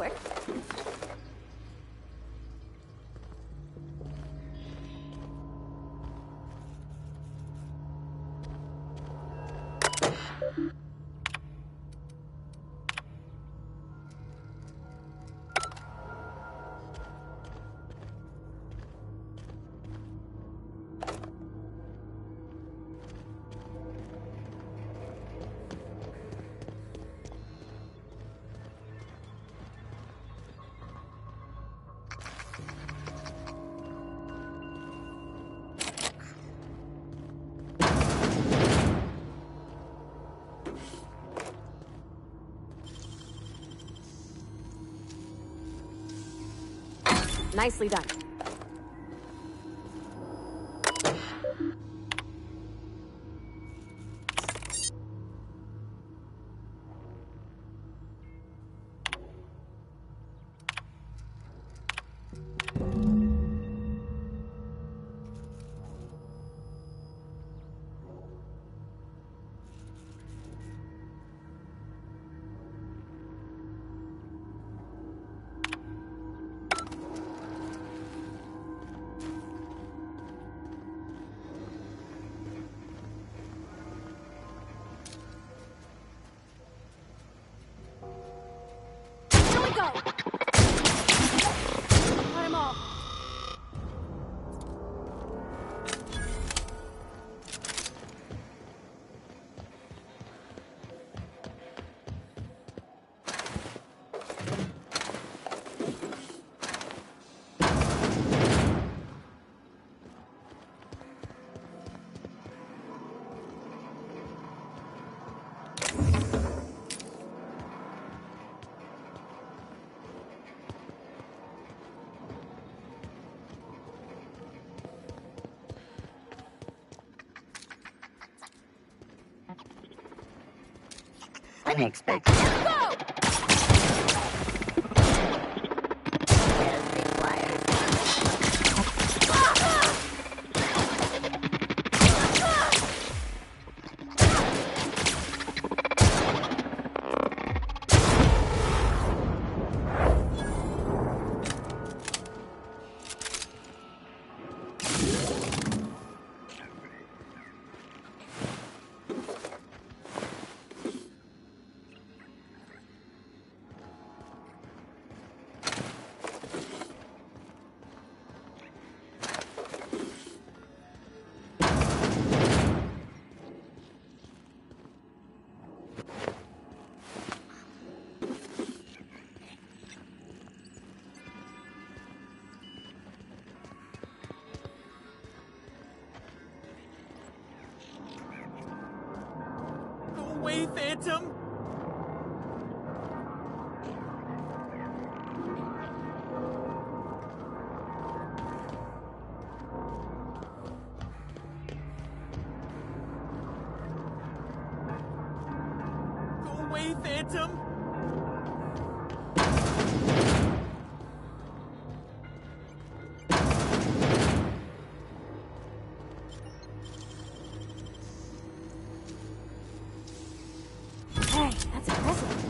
quick. Nicely done. Unexpected. Away, Phantom! Go away, Phantom! Hey, that's impressive.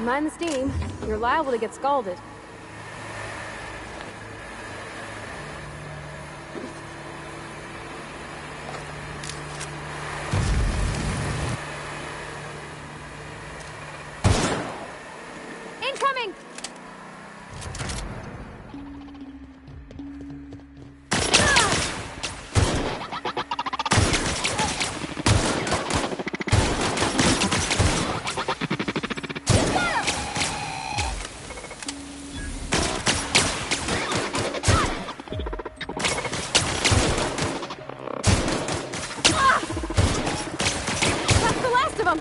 Mind the steam. You're liable to get scalded. Incoming! That's the last of them!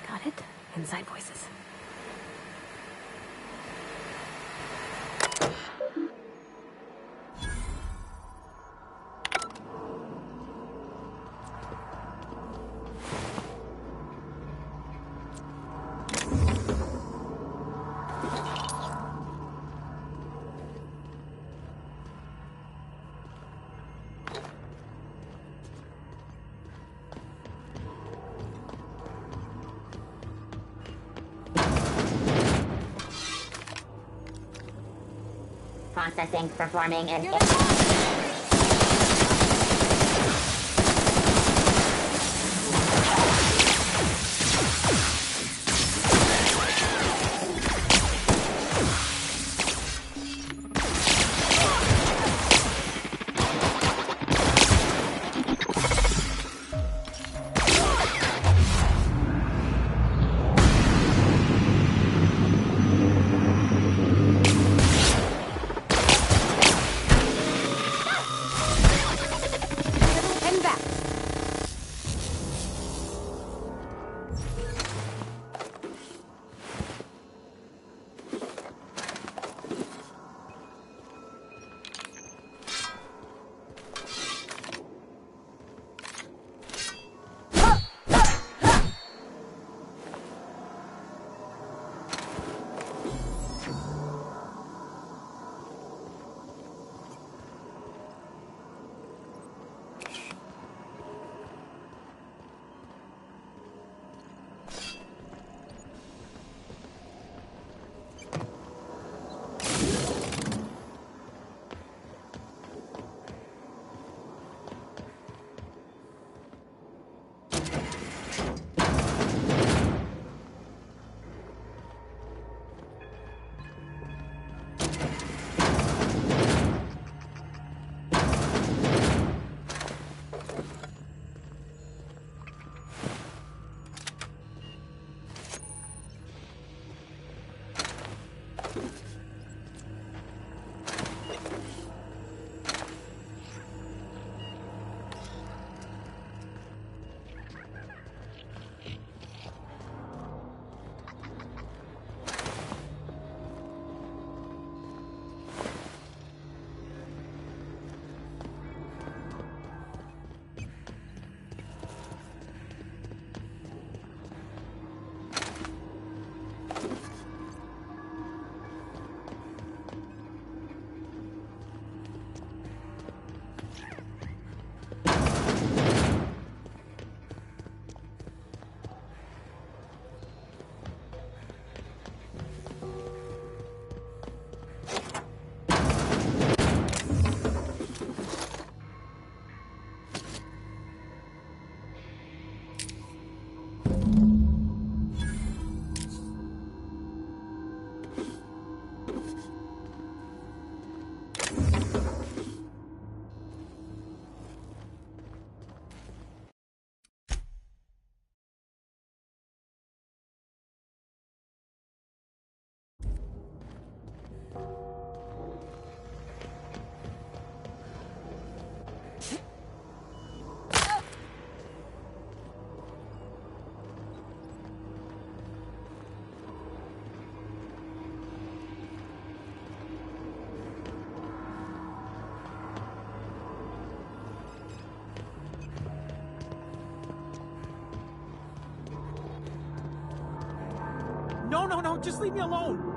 Got it? Inside voices. Processing, performing, and... No, just leave me alone.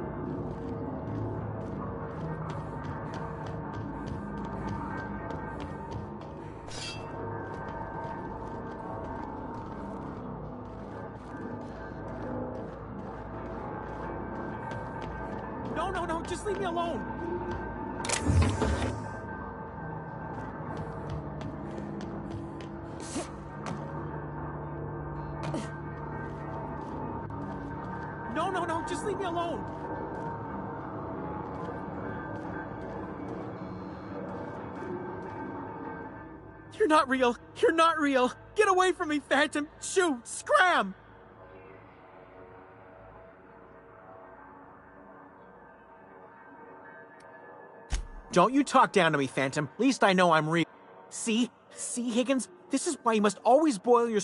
No, just leave me alone. No, just leave me alone. You're not real. You're not real. Get away from me, Phantom. Shoot, scram. Don't you talk down to me, Phantom. At least I know I'm real. See, Higgins? This is why you must always boil your...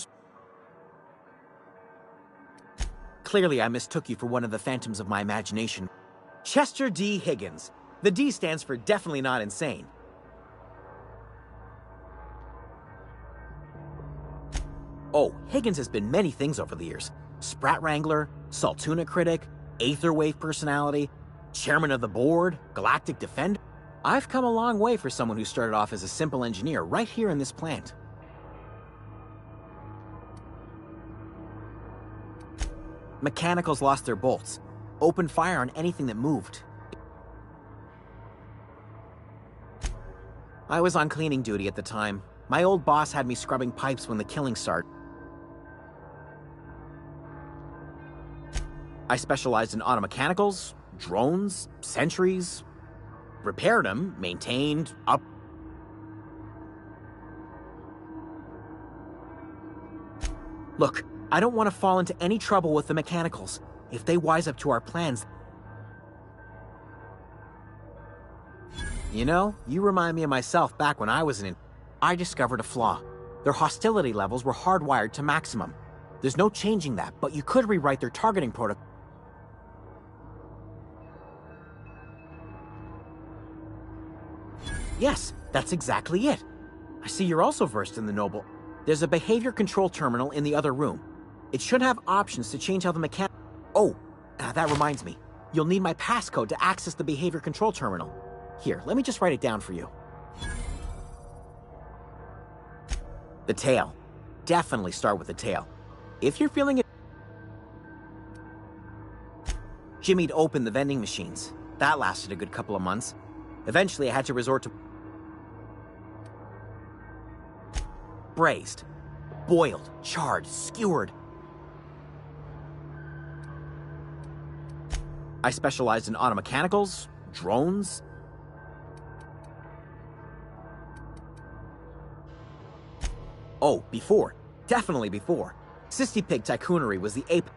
Clearly, I mistook you for one of the phantoms of my imagination. Chester D. Higgins. The D stands for definitely not insane. Oh, Higgins has been many things over the years. Sprat Wrangler, Saltuna Critic, Aetherwave Personality, Chairman of the Board, Galactic Defender. I've come a long way for someone who started off as a simple engineer right here in this plant. Mechanicals lost their bolts. Opened fire on anything that moved. I was on cleaning duty at the time. My old boss had me scrubbing pipes when the killing started. I specialized in automechanicals, drones, sentries, repaired them, maintained, up. Look, I don't want to fall into any trouble with the mechanicals. If they wise up to our plans... You know, you remind me of myself back when I was in... I discovered a flaw. Their hostility levels were hardwired to maximum. There's no changing that, but you could rewrite their targeting protocol. Yes, that's exactly it. I see you're also versed in the Noble. There's a behavior control terminal in the other room. It should have options to change how the mechanic... Oh, that reminds me. You'll need my passcode to access the behavior control terminal. Here, let me just write it down for you. The tail. Definitely start with the tail. If you're feeling it... Jimmy'd opened the vending machines. That lasted a good couple of months. Eventually, I had to resort to... braised, boiled, charred, skewered. I specialized in automechanicals, drones. Oh, before. Definitely before. Sissy Pig Tycoonery was the ape...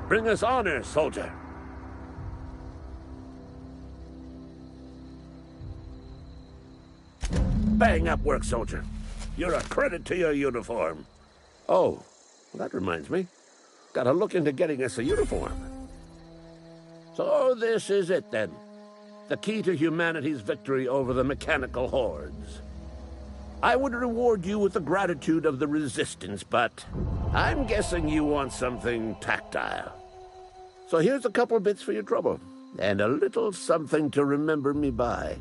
Bring us honor, soldier. Bang up work, soldier. You're a credit to your uniform. Oh, that reminds me. Gotta look into getting us a uniform. So this is it, then. The key to humanity's victory over the mechanical hordes. I would reward you with the gratitude of the Resistance, but I'm guessing you want something tactile. So here's a couple bits for your trouble, and a little something to remember me by.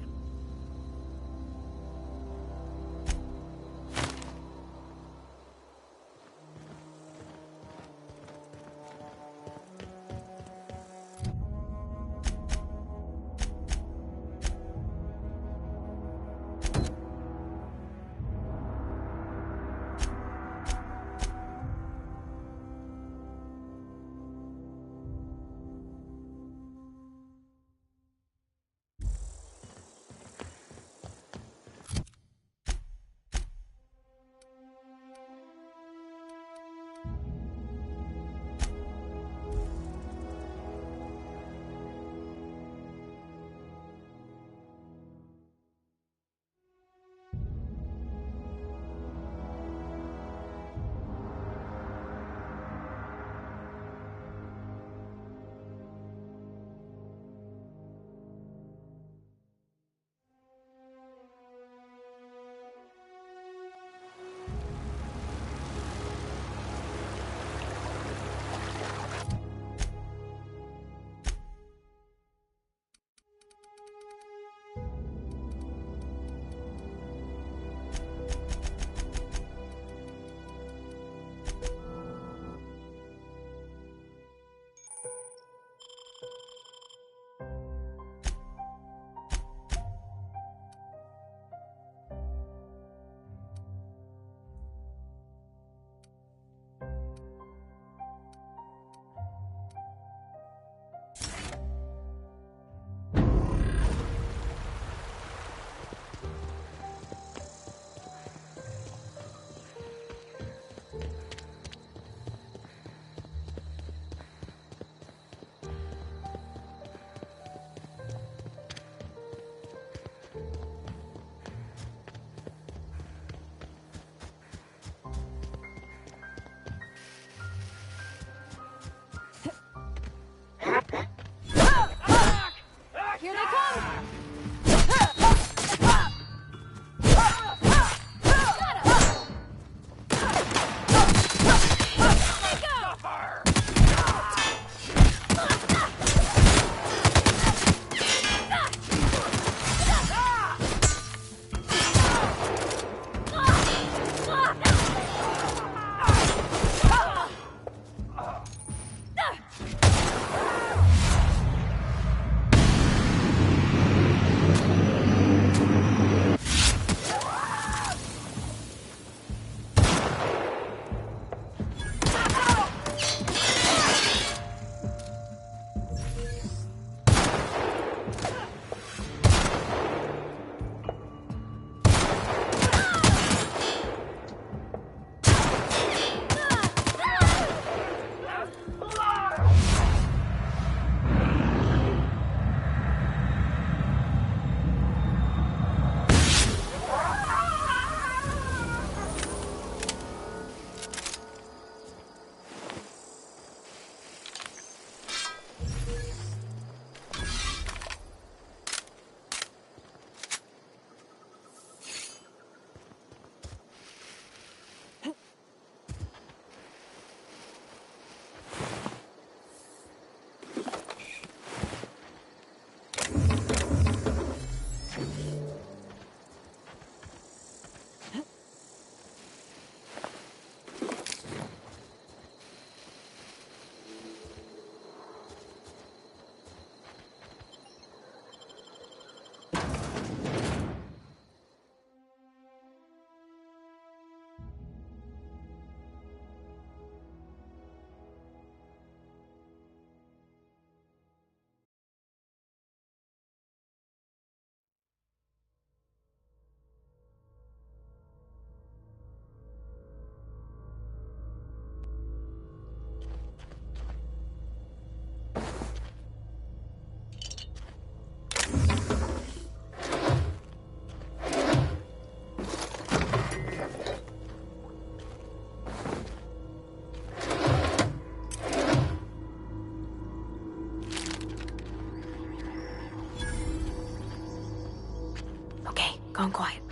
Phone quiet.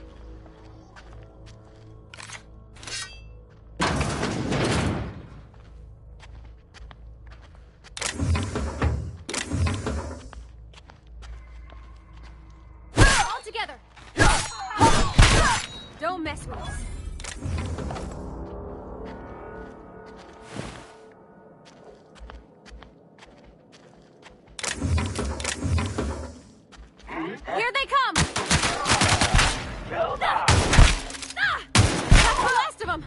All together! Don't mess with us. Here they come! That's the last of them!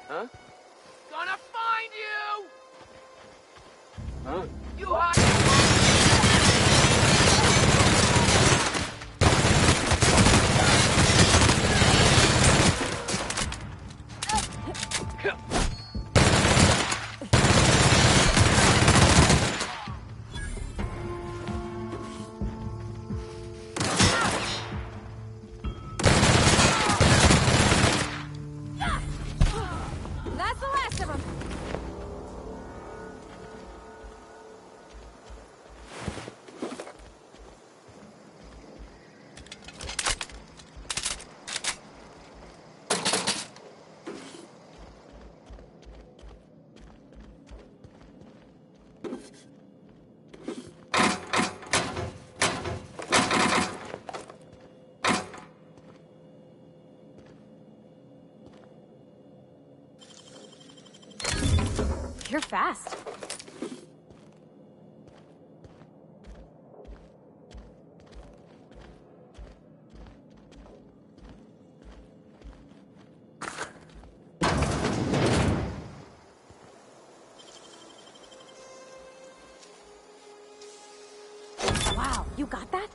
Huh? Gonna find you! Huh? You hide! That's the last of them. You're fast. Wow, you got that?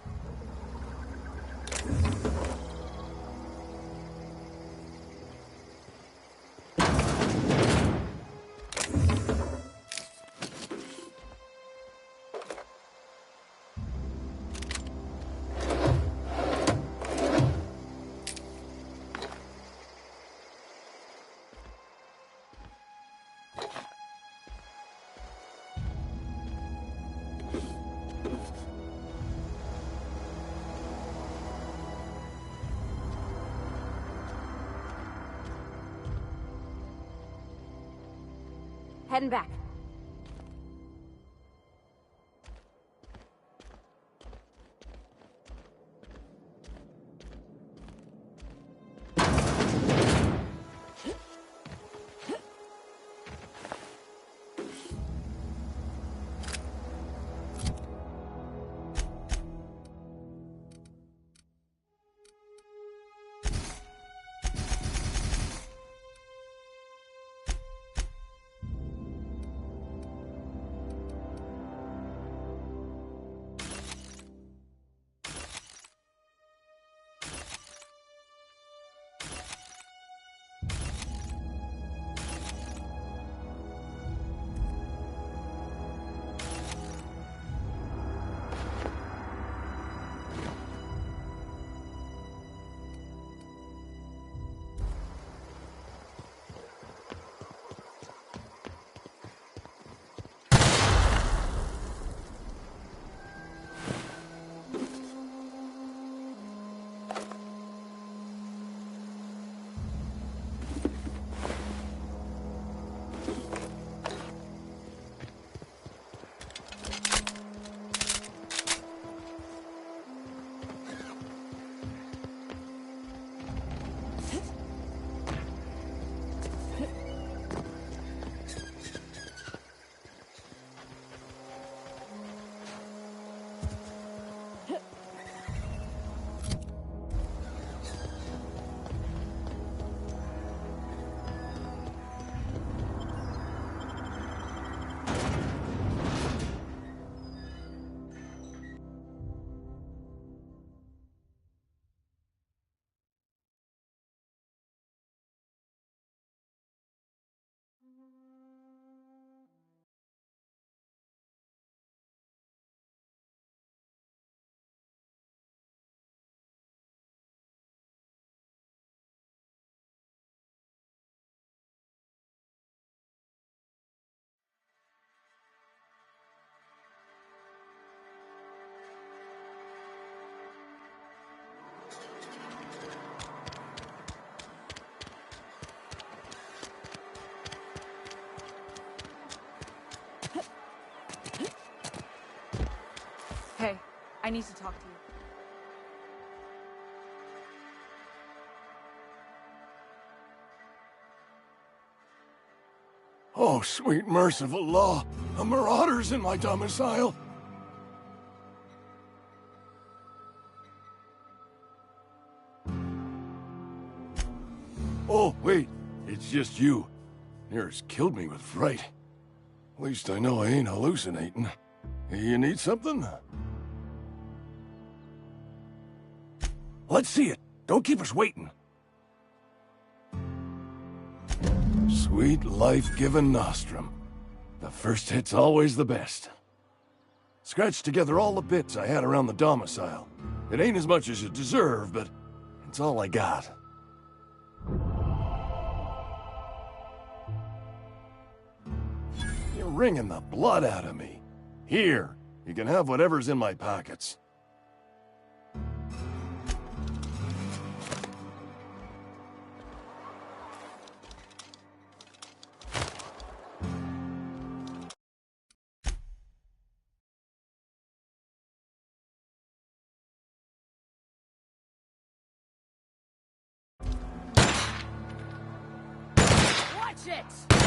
Heading back. Hey, I need to talk to you. Oh, sweet merciful law. A marauder's in my domicile. Oh, wait. It's just you. Nearest killed me with fright. At least I know I ain't hallucinating. You need something? Let's see it. Don't keep us waiting. Sweet life-giving nostrum. The first hit's always the best. Scratched together all the bits I had around the domicile. It ain't as much as you deserve, but it's all I got. You're wringing the blood out of me. Here, you can have whatever's in my pockets. Watch it!